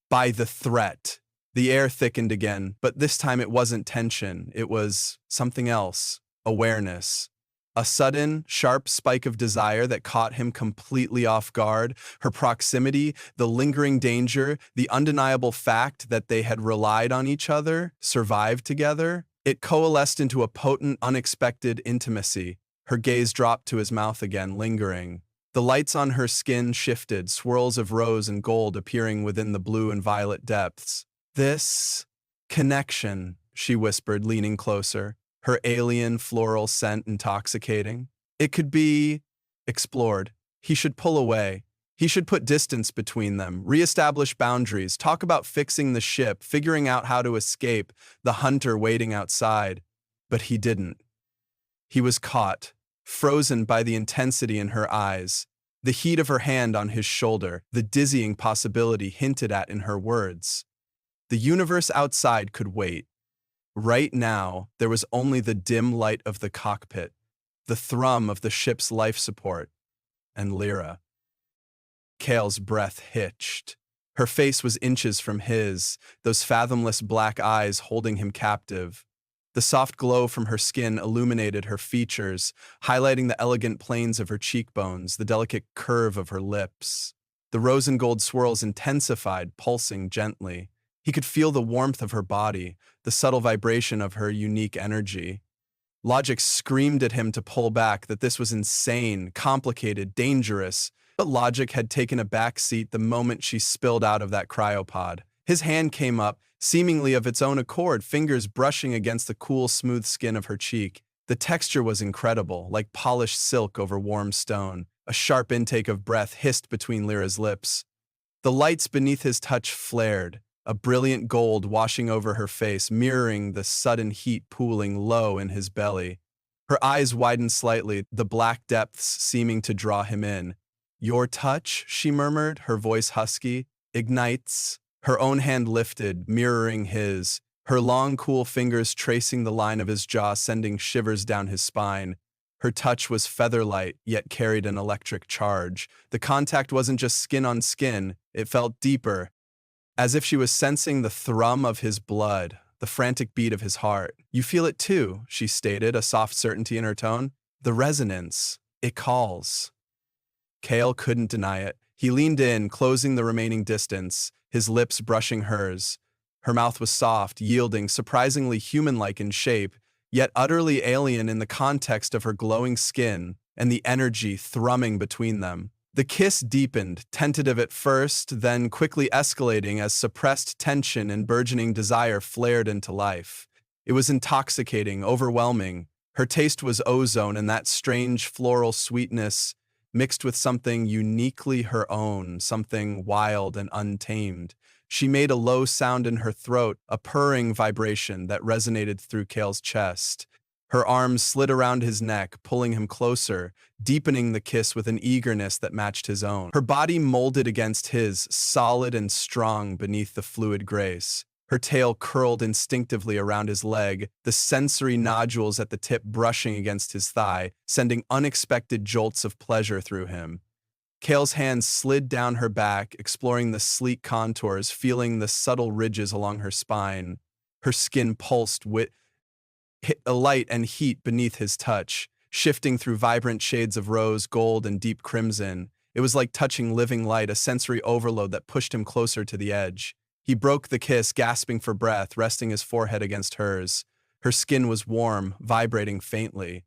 By the threat." The air thickened again, but this time it wasn't tension. It was something else. Awareness. A sudden, sharp spike of desire that caught him completely off guard. Her proximity, the lingering danger, the undeniable fact that they had relied on each other, survived together. It coalesced into a potent, unexpected intimacy. Her gaze dropped to his mouth again, lingering. The lights on her skin shifted, swirls of rose and gold appearing within the blue and violet depths. "This connection," she whispered, leaning closer, her alien floral scent intoxicating. "It could be explored." He should pull away. He should put distance between them, reestablish boundaries, talk about fixing the ship, figuring out how to escape, the hunter waiting outside. But he didn't. He was caught, frozen by the intensity in her eyes, the heat of her hand on his shoulder, the dizzying possibility hinted at in her words. The universe outside could wait. Right now, there was only the dim light of the cockpit, the thrum of the ship's life support, and Lyra. Kale's breath hitched. Her face was inches from his, those fathomless black eyes holding him captive. The soft glow from her skin illuminated her features, highlighting the elegant planes of her cheekbones, the delicate curve of her lips. The rose and gold swirls intensified, pulsing gently. He could feel the warmth of her body, the subtle vibration of her unique energy. Logic screamed at him to pull back, that this was insane, complicated, dangerous, but logic had taken a back seat the moment she spilled out of that cryopod. His hand came up, seemingly of its own accord, fingers brushing against the cool, smooth skin of her cheek. The texture was incredible, like polished silk over warm stone. A sharp intake of breath hissed between Lyra's lips. The lights beneath his touch flared, a brilliant gold washing over her face, mirroring the sudden heat pooling low in his belly. Her eyes widened slightly, the black depths seeming to draw him in. "Your touch," she murmured, her voice husky, "ignites." Her own hand lifted, mirroring his, her long, cool fingers tracing the line of his jaw, sending shivers down his spine. Her touch was feather-light, yet carried an electric charge. The contact wasn't just skin on skin, it felt deeper, as if she was sensing the thrum of his blood, the frantic beat of his heart. "You feel it too," she stated, a soft certainty in her tone. "The resonance. It calls." Kale couldn't deny it. He leaned in, closing the remaining distance, his lips brushing hers. Her mouth was soft, yielding, surprisingly human-like in shape, yet utterly alien in the context of her glowing skin and the energy thrumming between them. The kiss deepened, tentative at first, then quickly escalating as suppressed tension and burgeoning desire flared into life. It was intoxicating, overwhelming. Her taste was ozone, and that strange floral sweetness mixed with something uniquely her own, something wild and untamed. She made a low sound in her throat, a purring vibration that resonated through Kale's chest. Her arms slid around his neck, pulling him closer, deepening the kiss with an eagerness that matched his own. Her body molded against his, solid and strong beneath the fluid grace. Her tail curled instinctively around his leg, the sensory nodules at the tip brushing against his thigh, sending unexpected jolts of pleasure through him. Kale's hands slid down her back, exploring the sleek contours, feeling the subtle ridges along her spine. Her skin pulsed with light and heat beneath his touch, shifting through vibrant shades of rose, gold, and deep crimson. It was like touching living light, a sensory overload that pushed him closer to the edge. He broke the kiss, gasping for breath, resting his forehead against hers. Her skin was warm, vibrating faintly.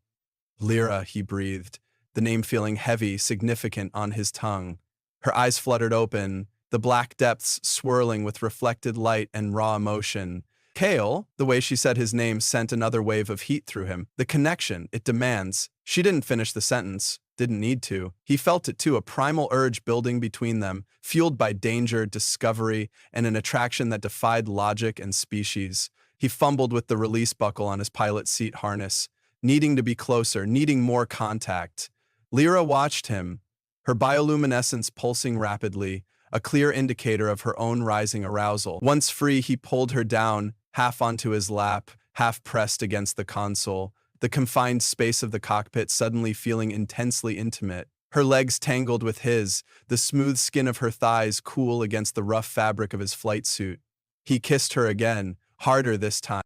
Lyra, he breathed, the name feeling heavy, significant on his tongue. Her eyes fluttered open, the black depths swirling with reflected light and raw emotion. Kale, the way she said his name sent another wave of heat through him. The connection, it demands. She didn't finish the sentence. Didn't need to. He felt it too, a primal urge building between them, fueled by danger, discovery, and an attraction that defied logic and species. He fumbled with the release buckle on his pilot seat harness, needing to be closer, needing more contact. Lyra watched him, her bioluminescence pulsing rapidly, a clear indicator of her own rising arousal. Once free, he pulled her down, half onto his lap, half pressed against the console, the confined space of the cockpit suddenly feeling intensely intimate. Her legs tangled with his, the smooth skin of her thighs cool against the rough fabric of his flight suit. He kissed her again, harder this time,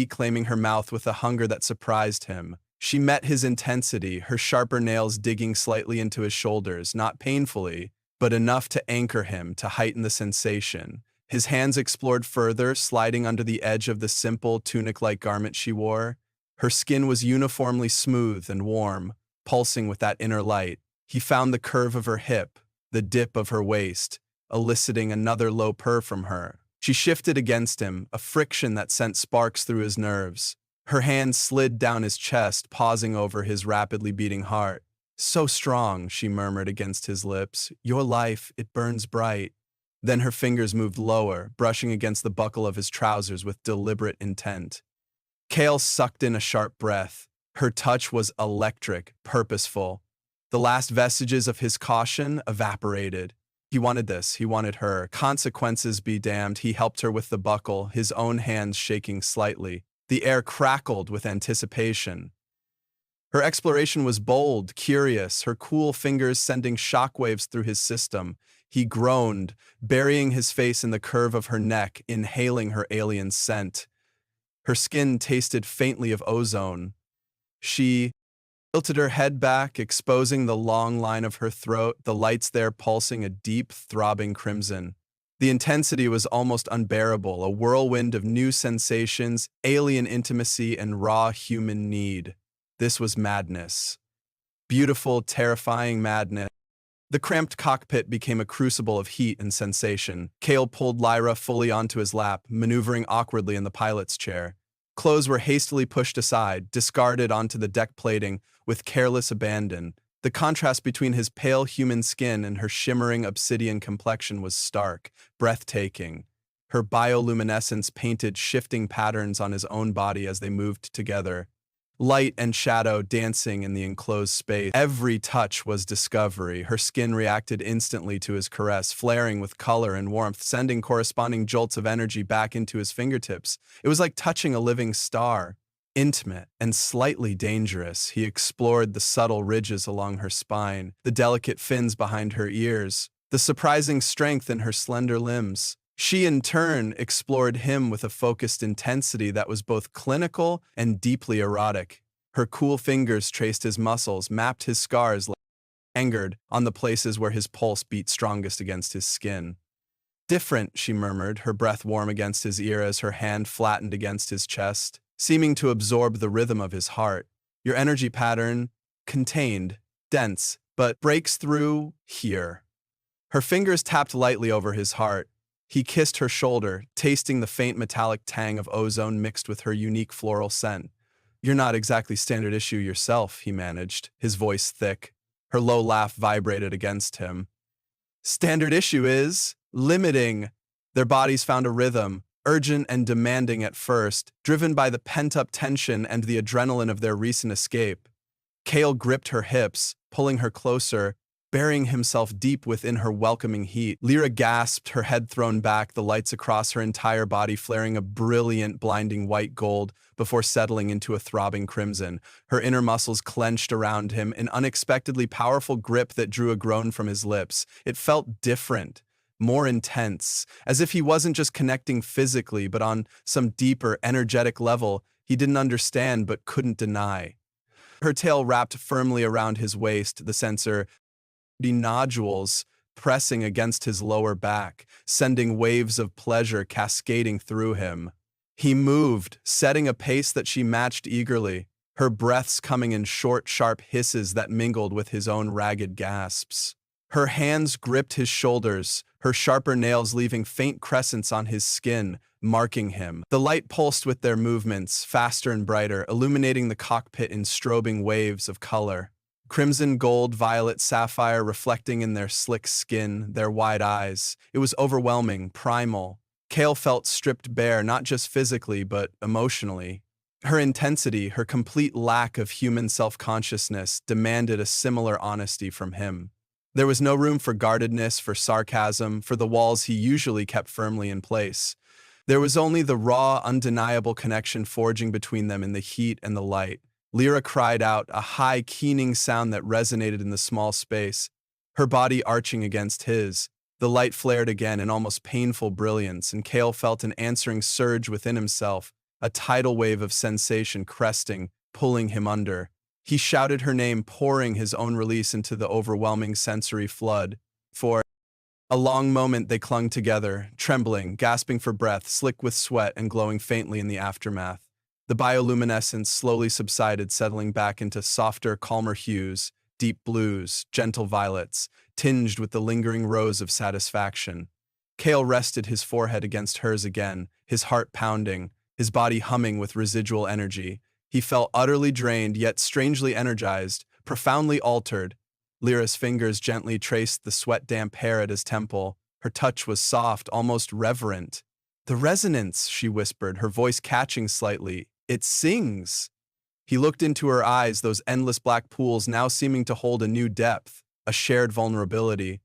claiming her mouth with a hunger that surprised him. She met his intensity, her sharper nails digging slightly into his shoulders, not painfully, but enough to anchor him, to heighten the sensation. His hands explored further, sliding under the edge of the simple, tunic-like garment she wore. Her skin was uniformly smooth and warm, pulsing with that inner light. He found the curve of her hip, the dip of her waist, eliciting another low purr from her. She shifted against him, a friction that sent sparks through his nerves. Her hand slid down his chest, pausing over his rapidly beating heart. "So strong," she murmured against his lips. "Your life, it burns bright." Then her fingers moved lower, brushing against the buckle of his trousers with deliberate intent. Kale sucked in a sharp breath. Her touch was electric, purposeful. The last vestiges of his caution evaporated. He wanted this, he wanted her. Consequences be damned, he helped her with the buckle, his own hands shaking slightly. The air crackled with anticipation. Her exploration was bold, curious, her cool fingers sending shockwaves through his system. He groaned, burying his face in the curve of her neck, inhaling her alien scent. Her skin tasted faintly of ozone. She tilted her head back, exposing the long line of her throat, the lights there pulsing a deep, throbbing crimson. The intensity was almost unbearable, a whirlwind of new sensations, alien intimacy, and raw human need. This was madness. Beautiful, terrifying madness. The cramped cockpit became a crucible of heat and sensation. Kale pulled Lyra fully onto his lap, maneuvering awkwardly in the pilot's chair. Clothes were hastily pushed aside, discarded onto the deck plating with careless abandon. The contrast between his pale human skin and her shimmering obsidian complexion was stark, breathtaking. Her bioluminescence painted shifting patterns on his own body as they moved together. Light and shadow dancing in the enclosed space. Every touch was discovery. Her skin reacted instantly to his caress, flaring with color and warmth, sending corresponding jolts of energy back into his fingertips. It was like touching a living star. Intimate and slightly dangerous, he explored the subtle ridges along her spine, the delicate fins behind her ears, the surprising strength in her slender limbs. She, in turn, explored him with a focused intensity that was both clinical and deeply erotic. Her cool fingers traced his muscles, mapped his scars, angered on the places where his pulse beat strongest against his skin. "Different," she murmured, her breath warm against his ear as her hand flattened against his chest, seeming to absorb the rhythm of his heart. "Your energy pattern, contained, dense, but breaks through here." Her fingers tapped lightly over his heart. He kissed her shoulder, tasting the faint metallic tang of ozone mixed with her unique floral scent. "You're not exactly standard issue yourself," he managed, his voice thick. Her low laugh vibrated against him. "Standard issue is limiting." Their bodies found a rhythm, urgent and demanding at first, driven by the pent-up tension and the adrenaline of their recent escape. Kale gripped her hips, pulling her closer, burying himself deep within her welcoming heat. Lyra gasped, her head thrown back, the lights across her entire body flaring a brilliant, blinding white gold before settling into a throbbing crimson. Her inner muscles clenched around him, an unexpectedly powerful grip that drew a groan from his lips. It felt different, more intense, as if he wasn't just connecting physically, but on some deeper, energetic level he didn't understand but couldn't deny. Her tail wrapped firmly around his waist, the sensor nodules pressing against his lower back, sending waves of pleasure cascading through him. He moved, setting a pace that she matched eagerly, her breaths coming in short, sharp hisses that mingled with his own ragged gasps. Her hands gripped his shoulders, her sharper nails leaving faint crescents on his skin, marking him. The light pulsed with their movements, faster and brighter, illuminating the cockpit in strobing waves of color. Crimson, gold, violet, sapphire reflecting in their slick skin, their wide eyes. It was overwhelming, primal. Kale felt stripped bare, not just physically, but emotionally. Her intensity, her complete lack of human self-consciousness, demanded a similar honesty from him. There was no room for guardedness, for sarcasm, for the walls he usually kept firmly in place. There was only the raw, undeniable connection forging between them in the heat and the light. Lyra cried out, a high, keening sound that resonated in the small space, her body arching against his. The light flared again in almost painful brilliance, and Kale felt an answering surge within himself, a tidal wave of sensation cresting, pulling him under. He shouted her name, pouring his own release into the overwhelming sensory flood. For a long moment they clung together, trembling, gasping for breath, slick with sweat and glowing faintly in the aftermath. The bioluminescence slowly subsided, settling back into softer, calmer hues, deep blues, gentle violets, tinged with the lingering rose of satisfaction. Kale rested his forehead against hers again, his heart pounding, his body humming with residual energy. He felt utterly drained, yet strangely energized, profoundly altered. Lyra's fingers gently traced the sweat-damp hair at his temple. Her touch was soft, almost reverent. "The resonance," she whispered, her voice catching slightly. "It sings." He looked into her eyes, those endless black pools now seeming to hold a new depth, a shared vulnerability.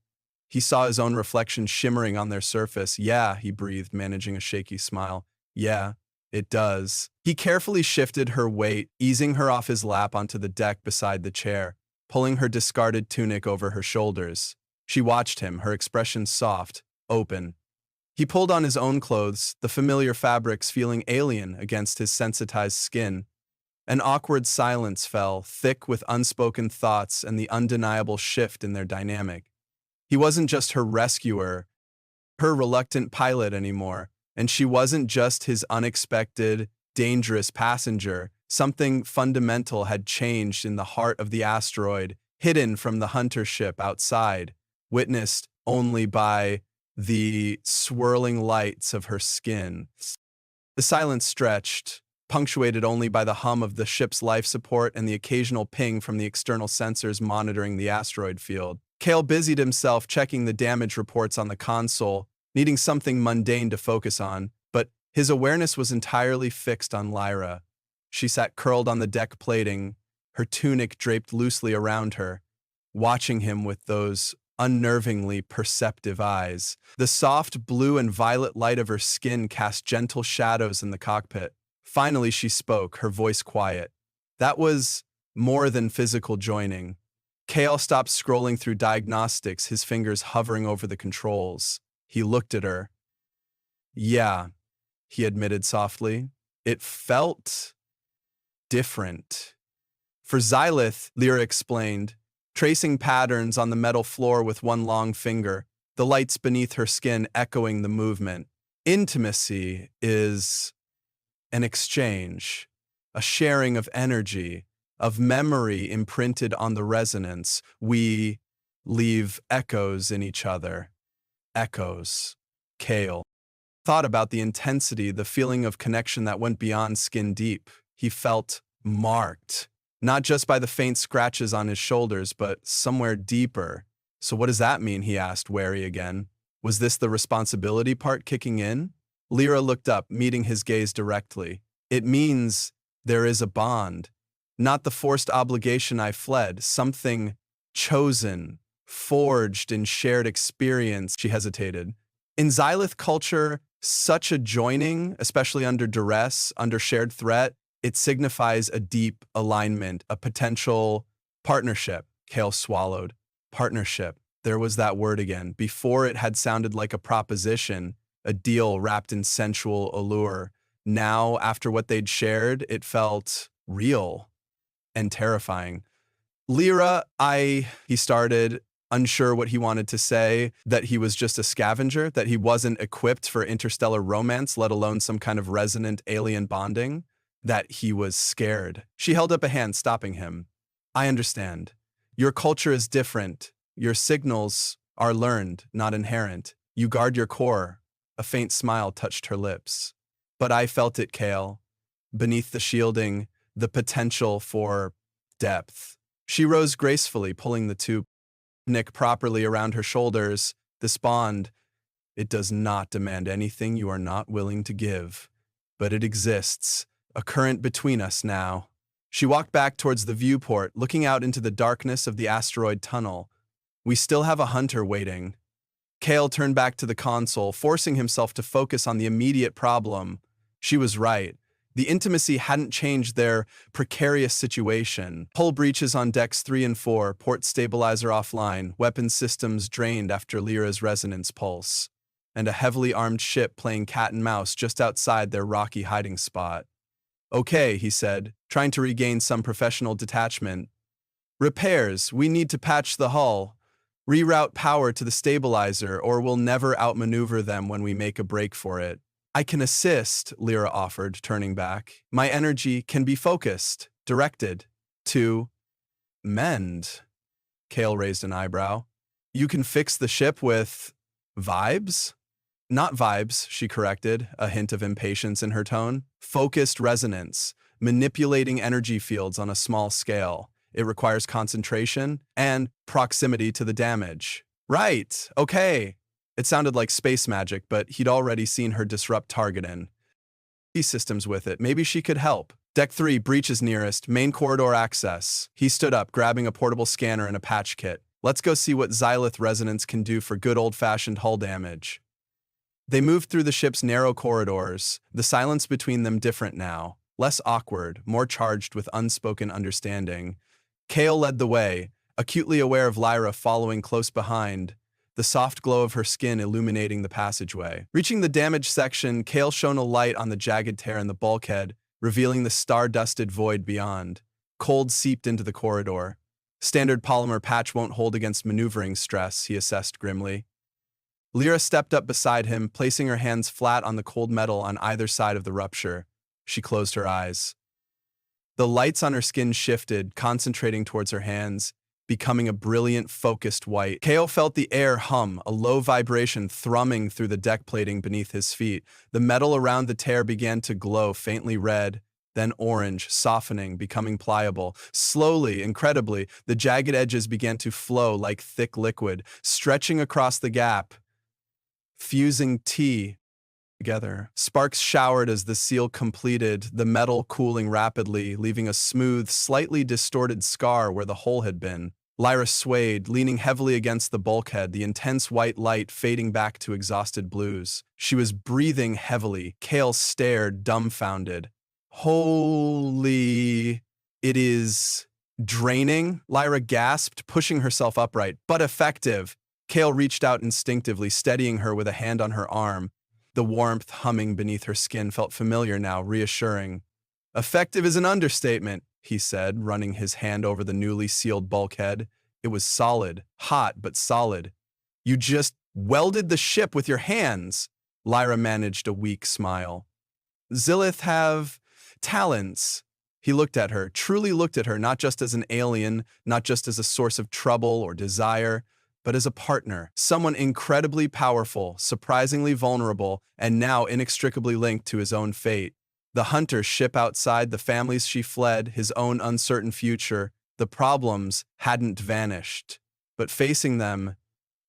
He saw his own reflection shimmering on their surface. "Yeah," he breathed, managing a shaky smile. "Yeah, it does." He carefully shifted her weight, easing her off his lap onto the deck beside the chair, pulling her discarded tunic over her shoulders. She watched him, her expression soft, open. He pulled on his own clothes, the familiar fabrics feeling alien against his sensitized skin. An awkward silence fell, thick with unspoken thoughts and the undeniable shift in their dynamic. He wasn't just her rescuer, her reluctant pilot anymore, and she wasn't just his unexpected, dangerous passenger. Something fundamental had changed in the heart of the asteroid, hidden from the hunter ship outside, witnessed only by the swirling lights of her skin. The silence stretched, punctuated only by the hum of the ship's life support and the occasional ping from the external sensors monitoring the asteroid field. Kale busied himself checking the damage reports on the console, needing something mundane to focus on, but his awareness was entirely fixed on Lyra. She sat curled on the deck plating, her tunic draped loosely around her, watching him with those unnervingly perceptive eyes. The soft blue and violet light of her skin cast gentle shadows in the cockpit. Finally, she spoke, her voice quiet. That was more than physical joining. Kale stopped scrolling through diagnostics, his fingers hovering over the controls. He looked at her. "Yeah," he admitted softly. "It felt different." "For Xylith," Lyra explained, tracing patterns on the metal floor with one long finger, the lights beneath her skin echoing the movement. "Intimacy is an exchange, a sharing of energy, of memory imprinted on the resonance. We leave echoes in each other." Echoes. Kale thought about the intensity, the feeling of connection that went beyond skin deep. He felt marked, not just by the faint scratches on his shoulders, but somewhere deeper. "So what does that mean?" he asked, wary again. Was this the responsibility part kicking in? Lyra looked up, meeting his gaze directly. "It means there is a bond. Not the forced obligation I fled, something chosen, forged in shared experience." She hesitated. "In Xylith culture, such a joining, especially under duress, under shared threat, it signifies a deep alignment, a potential partnership." Kale swallowed. Partnership. There was that word again. Before it had sounded like a proposition, a deal wrapped in sensual allure. Now, after what they'd shared, it felt real and terrifying. "Lyra, he started, unsure what he wanted to say, that he was just a scavenger, that he wasn't equipped for interstellar romance, let alone some kind of resonant alien bonding, that he was scared. She held up a hand, stopping him. I understand. Your culture is different. Your signals are learned, not inherent. You guard your core. A faint smile touched her lips. But I felt it, Kale. Beneath the shielding, the potential for depth. She rose gracefully, pulling the tube Nick properly around her shoulders. This bond, it does not demand anything you are not willing to give. But it exists, a current between us now. She walked back towards the viewport, looking out into the darkness of the asteroid tunnel. We still have a hunter waiting. Kale turned back to the console, forcing himself to focus on the immediate problem. She was right. The intimacy hadn't changed their precarious situation. Hull breaches on decks 3 and 4, port stabilizer offline, weapons systems drained after Lyra's resonance pulse, and a heavily armed ship playing cat and mouse just outside their rocky hiding spot. Okay, he said, trying to regain some professional detachment. Repairs, we need to patch the hull. Reroute power to the stabilizer, or we'll never outmaneuver them when we make a break for it. I can assist, Lyra offered, turning back. My energy can be focused, directed, to mend. Kale raised an eyebrow. You can fix the ship with vibes? Not vibes, she corrected, a hint of impatience in her tone. Focused resonance, manipulating energy fields on a small scale. It requires concentration and proximity to the damage. Right, okay. It sounded like space magic, but he'd already seen her disrupt targeting. Systems with it. Maybe she could help. Deck 3, breaches nearest, main corridor access. He stood up, grabbing a portable scanner and a patch kit. Let's go see what Xylith resonance can do for good old-fashioned hull damage. They moved through the ship's narrow corridors, the silence between them different now, less awkward, more charged with unspoken understanding. Kale led the way, acutely aware of Lyra following close behind, the soft glow of her skin illuminating the passageway. Reaching the damaged section, Kale shone a light on the jagged tear in the bulkhead, revealing the star-dusted void beyond. Cold seeped into the corridor. Standard polymer patch won't hold against maneuvering stress, he assessed grimly. Lyra stepped up beside him, placing her hands flat on the cold metal on either side of the rupture. She closed her eyes. The lights on her skin shifted, concentrating towards her hands, becoming a brilliant, focused white. Kale felt the air hum, a low vibration thrumming through the deck plating beneath his feet. The metal around the tear began to glow, faintly red, then orange, softening, becoming pliable. Slowly, incredibly, the jagged edges began to flow like thick liquid, stretching across the gap, fusing together. Sparks showered as the seal completed, the metal cooling rapidly, leaving a smooth, slightly distorted scar where the hole had been. Lyra swayed, leaning heavily against the bulkhead, the intense white light fading back to exhausted blues. She was breathing heavily. Kale stared, dumbfounded. Holy... It is... draining? Lyra gasped, pushing herself upright. But effective! Kale reached out instinctively, steadying her with a hand on her arm. The warmth humming beneath her skin felt familiar now, reassuring. Effective is an understatement, he said, running his hand over the newly sealed bulkhead. It was solid, hot but solid. You just welded the ship with your hands. Lyra managed a weak smile. Xylith have talents. He looked at her, truly looked at her, not just as an alien, not just as a source of trouble or desire, but as a partner, someone incredibly powerful, surprisingly vulnerable, and now inextricably linked to his own fate. The hunter's ship outside, the families she fled, his own uncertain future, the problems hadn't vanished. But facing them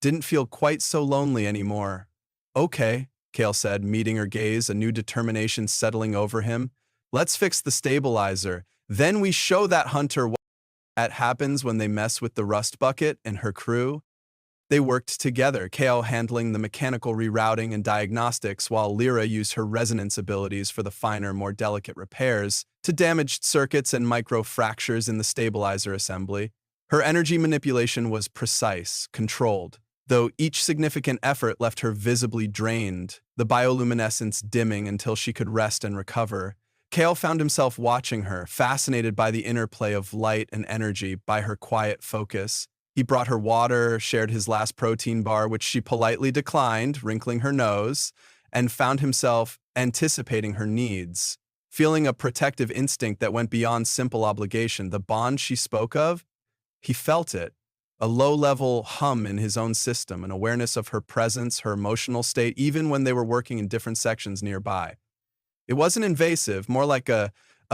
didn't feel quite so lonely anymore. Okay, Kale said, meeting her gaze, a new determination settling over him. Let's fix the stabilizer. Then we show that hunter what happens when they mess with the rust bucket and her crew. They worked together, Kale handling the mechanical rerouting and diagnostics while Lyra used her resonance abilities for the finer, more delicate repairs to damaged circuits and micro-fractures in the stabilizer assembly. Her energy manipulation was precise, controlled, though each significant effort left her visibly drained, the bioluminescence dimming until she could rest and recover. Kale found himself watching her, fascinated by the interplay of light and energy, by her quiet focus. He brought her water, shared his last protein bar, which she politely declined, wrinkling her nose, and found himself anticipating her needs. Feeling a protective instinct that went beyond simple obligation, the bond she spoke of, he felt it. A low-level hum in his own system, an awareness of her presence, her emotional state, even when they were working in different sections nearby. It wasn't invasive, more like a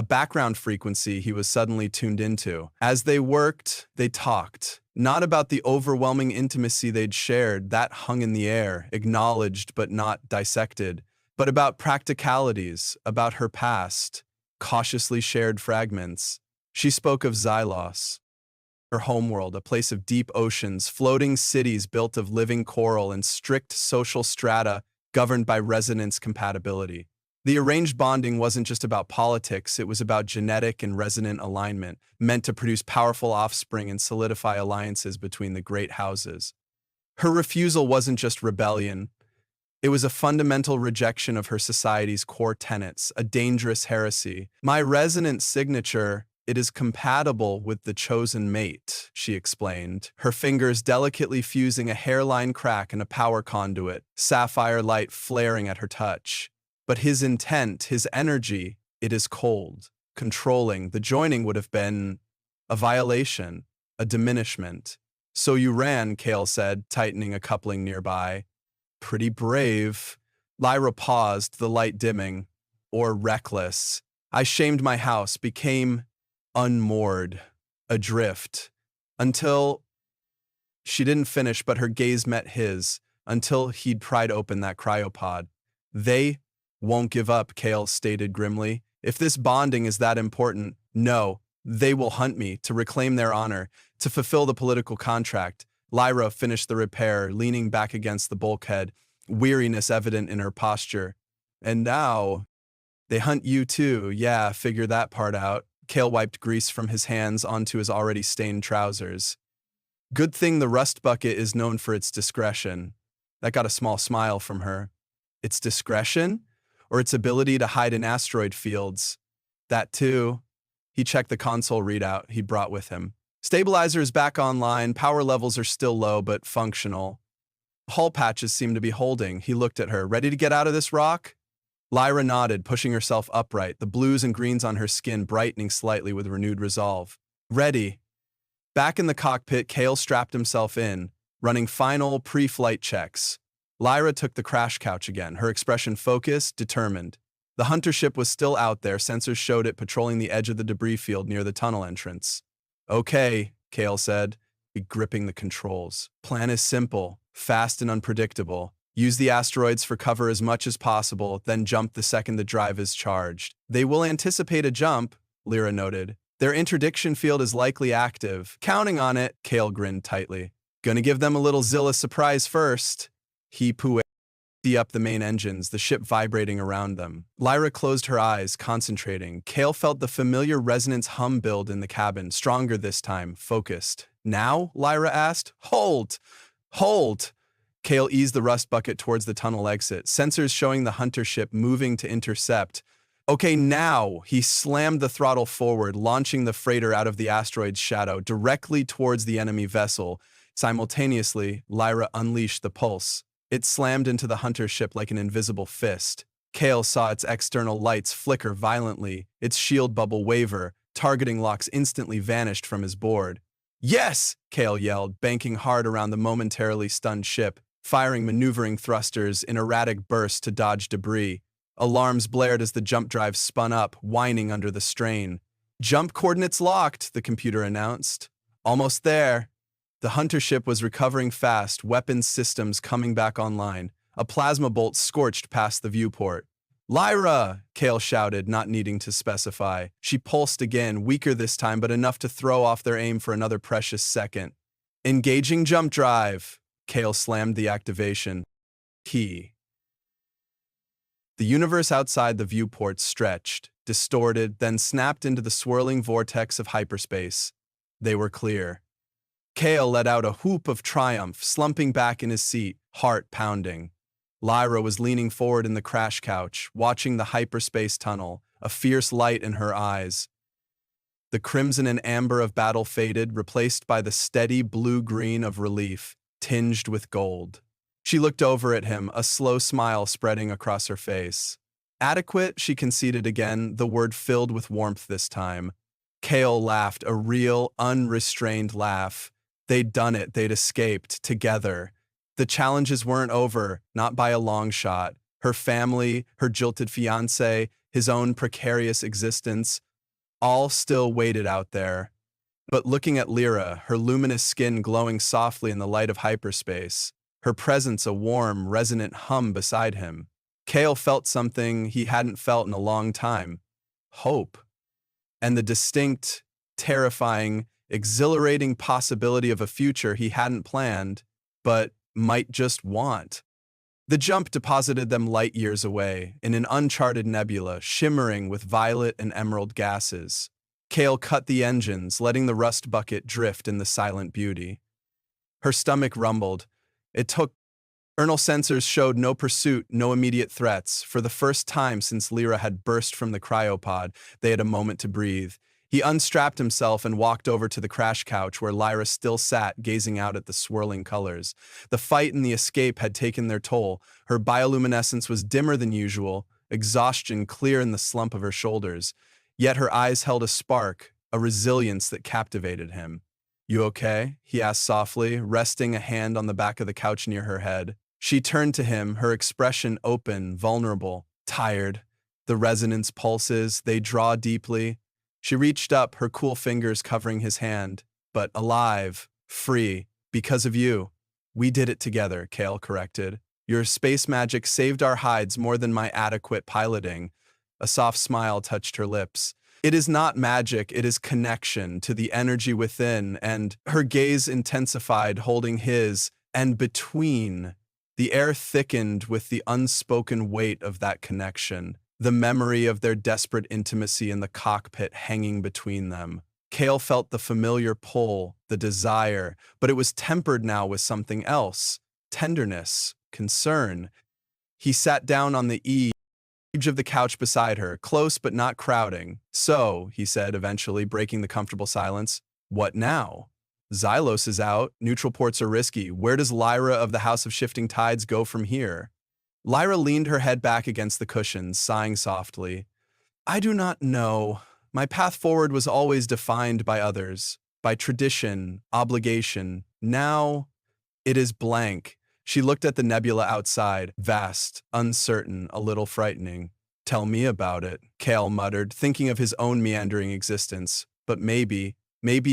background frequency he was suddenly tuned into. As they worked, they talked. Not about the overwhelming intimacy they'd shared, that hung in the air, acknowledged but not dissected, but about practicalities, about her past, cautiously shared fragments. She spoke of Xylos, her homeworld, a place of deep oceans, floating cities built of living coral and strict social strata governed by resonance compatibility. The arranged bonding wasn't just about politics, it was about genetic and resonant alignment, meant to produce powerful offspring and solidify alliances between the great houses. Her refusal wasn't just rebellion, it was a fundamental rejection of her society's core tenets, a dangerous heresy. My resonant signature, it is compatible with the chosen mate, she explained, her fingers delicately fusing a hairline crack in a power conduit, sapphire light flaring at her touch. But his intent, his energy, it is cold, controlling. The joining would have been a violation, a diminishment. So you ran, Kale said, tightening a coupling nearby. Pretty brave. Lyra paused, the light dimming. Or reckless. I shamed my house, became unmoored, adrift, until she didn't finish, but her gaze met his, until he'd pried open that cryopod. They won't give up, Kale stated grimly. If this bonding is that important, no, they will hunt me to reclaim their honor, to fulfill the political contract. Lyra finished the repair, leaning back against the bulkhead, weariness evident in her posture. And now, they hunt you too, yeah, figure that part out. Kale wiped grease from his hands onto his already stained trousers. Good thing the rust bucket is known for its discretion. That got a small smile from her. Its discretion? Or its ability to hide in asteroid fields? That too. He checked the console readout he brought with him. Stabilizer is back online, power levels are still low but functional. Hull patches seem to be holding. He looked at her. Ready to get out of this rock? Lyra nodded, pushing herself upright, the blues and greens on her skin brightening slightly with renewed resolve. Ready. Back in the cockpit, Kale strapped himself in, running final pre-flight checks. Lyra took the crash couch again, her expression focused, determined. The hunter ship was still out there, sensors showed it patrolling the edge of the debris field near the tunnel entrance. Okay, Kale said, gripping the controls. Plan is simple, fast and unpredictable. Use the asteroids for cover as much as possible, then jump the second the drive is charged. They will anticipate a jump, Lyra noted. Their interdiction field is likely active. Counting on it, Kale grinned tightly. Gonna give them a little Zilla surprise first. He pooed up the main engines, the ship vibrating around them. Lyra closed her eyes, concentrating. Kale felt the familiar resonance hum build in the cabin, stronger this time, focused. Now? Lyra asked. Hold! Hold! Kale eased the rust bucket towards the tunnel exit, sensors showing the hunter ship moving to intercept. Okay, now! He slammed the throttle forward, launching the freighter out of the asteroid's shadow, directly towards the enemy vessel. Simultaneously, Lyra unleashed the pulse. It slammed into the hunter ship like an invisible fist. Kale saw its external lights flicker violently, its shield bubble waver, targeting locks instantly vanished from his board. Yes! Kale yelled, banking hard around the momentarily stunned ship, firing maneuvering thrusters in erratic bursts to dodge debris. Alarms blared as the jump drive spun up, whining under the strain. Jump coordinates locked, the computer announced. Almost there. The hunter ship was recovering fast, weapons systems coming back online. A plasma bolt scorched past the viewport. Lyra! Kale shouted, not needing to specify. She pulsed again, weaker this time, but enough to throw off their aim for another precious second. Engaging jump drive! Kale slammed the activation key. The universe outside the viewport stretched, distorted, then snapped into the swirling vortex of hyperspace. They were clear. Kale let out a whoop of triumph, slumping back in his seat, heart pounding. Lyra was leaning forward in the crash couch, watching the hyperspace tunnel, a fierce light in her eyes. The crimson and amber of battle faded, replaced by the steady blue-green of relief, tinged with gold. She looked over at him, a slow smile spreading across her face. Adequate, she conceded again, the word filled with warmth this time. Kale laughed, a real, unrestrained laugh. They'd done it, they'd escaped, together. The challenges weren't over, not by a long shot. Her family, her jilted fiancé, his own precarious existence, all still waited out there. But looking at Lyra, her luminous skin glowing softly in the light of hyperspace, her presence a warm, resonant hum beside him, Kale felt something he hadn't felt in a long time. Hope. And the distinct, terrifying, exhilarating possibility of a future he hadn't planned, but might just want. The jump deposited them light years away, in an uncharted nebula shimmering with violet and emerald gases. Kale cut the engines, letting the rust bucket drift in the silent beauty. Her stomach rumbled. It took. Ernal sensors showed no pursuit, no immediate threats. For the first time since Lyra had burst from the cryopod, they had a moment to breathe. He unstrapped himself and walked over to the crash couch where Lyra still sat, gazing out at the swirling colors. The fight and the escape had taken their toll. Her bioluminescence was dimmer than usual, exhaustion clear in the slump of her shoulders. Yet her eyes held a spark, a resilience that captivated him. "You okay?" he asked softly, resting a hand on the back of the couch near her head. She turned to him, her expression open, vulnerable, tired. The resonance pulses, they draw deeply. She reached up, her cool fingers covering his hand. "But alive, free, because of you." "We did it together," Kale corrected. "Your space magic saved our hides more than my adequate piloting." A soft smile touched her lips. "It is not magic, it is connection to the energy within," and her gaze intensified, holding his, and between. The air thickened with the unspoken weight of that connection, the memory of their desperate intimacy in the cockpit hanging between them. Kale felt the familiar pull, the desire, but it was tempered now with something else: tenderness, concern. He sat down on the edge of the couch beside her, close but not crowding. "So," he said, eventually breaking the comfortable silence, "what now? Xylos is out, neutral ports are risky. Where does Lyra of the House of Shifting Tides go from here?" Lyra leaned her head back against the cushions, sighing softly. "I do not know. My path forward was always defined by others, by tradition, obligation. Now, it is blank." She looked at the nebula outside, vast, uncertain, a little frightening. "Tell me about it," Kale muttered, thinking of his own meandering existence. "But maybe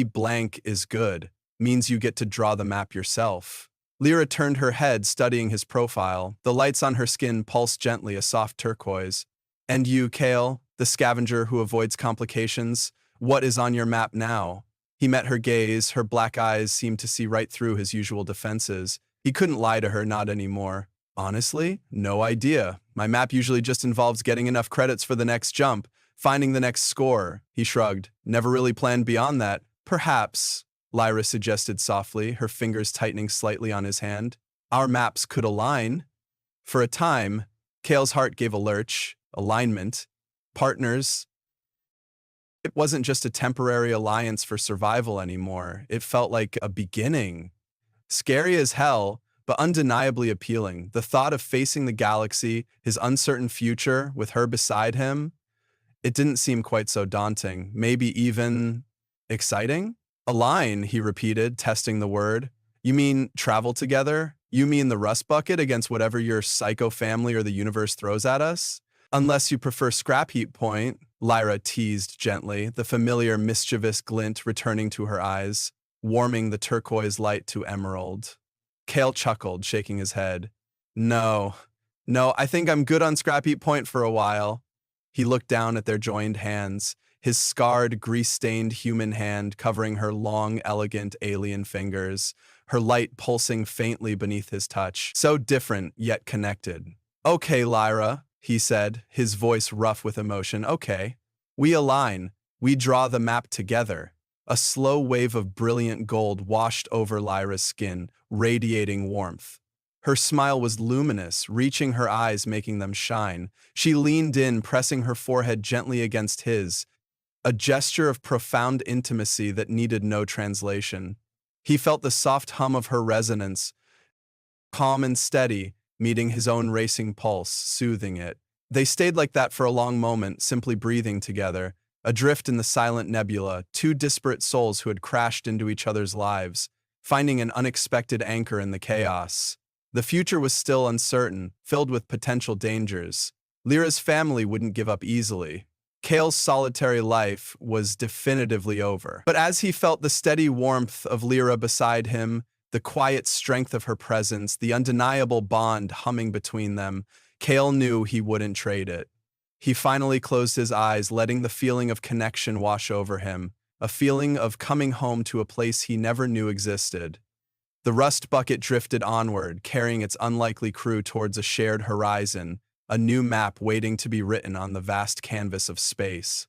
blank is good, means you get to draw the map yourself." Lyra turned her head, studying his profile. The lights on her skin pulsed gently, a soft turquoise. "And you, Kale, the scavenger who avoids complications, what is on your map now?" He met her gaze, her black eyes seemed to see right through his usual defenses. He couldn't lie to her, not anymore. "Honestly, no idea. My map usually just involves getting enough credits for the next jump, finding the next score." He shrugged. "Never really planned beyond that." "Perhaps," Lyra suggested softly, her fingers tightening slightly on his hand, "our maps could align." For a time, Kale's heart gave a lurch. Alignment. Partners. It wasn't just a temporary alliance for survival anymore. It felt like a beginning. Scary as hell, but undeniably appealing. The thought of facing the galaxy, his uncertain future, with her beside him, it didn't seem quite so daunting. Maybe even exciting? "Align," he repeated, testing the word. "You mean travel together? You mean the rust bucket against whatever your psycho family or the universe throws at us? Unless you prefer scrap heap point," Lyra teased gently, the familiar mischievous glint returning to her eyes, warming the turquoise light to emerald. Kale chuckled, shaking his head. No, I think I'm good on scrap heap point for a while." He looked down at their joined hands, his scarred, grease-stained human hand covering her long, elegant alien fingers, her light pulsing faintly beneath his touch. So different, yet connected. "Okay, Lyra," he said, his voice rough with emotion. "Okay. We align. We draw the map together." A slow wave of brilliant gold washed over Lyra's skin, radiating warmth. Her smile was luminous, reaching her eyes, making them shine. She leaned in, pressing her forehead gently against his. a gesture of profound intimacy that needed no translation. He felt the soft hum of her resonance, calm and steady, meeting his own racing pulse, soothing it. They stayed like that for a long moment, simply breathing together, adrift in the silent nebula, two disparate souls who had crashed into each other's lives, finding an unexpected anchor in the chaos. The future was still uncertain, filled with potential dangers. Lyra's family wouldn't give up easily. Kale's solitary life was definitively over. But as he felt the steady warmth of Lyra beside him, the quiet strength of her presence, the undeniable bond humming between them, Kale knew he wouldn't trade it. He finally closed his eyes, letting the feeling of connection wash over him, a feeling of coming home to a place he never knew existed. The rust bucket drifted onward, carrying its unlikely crew towards a shared horizon, a new map waiting to be written on the vast canvas of space.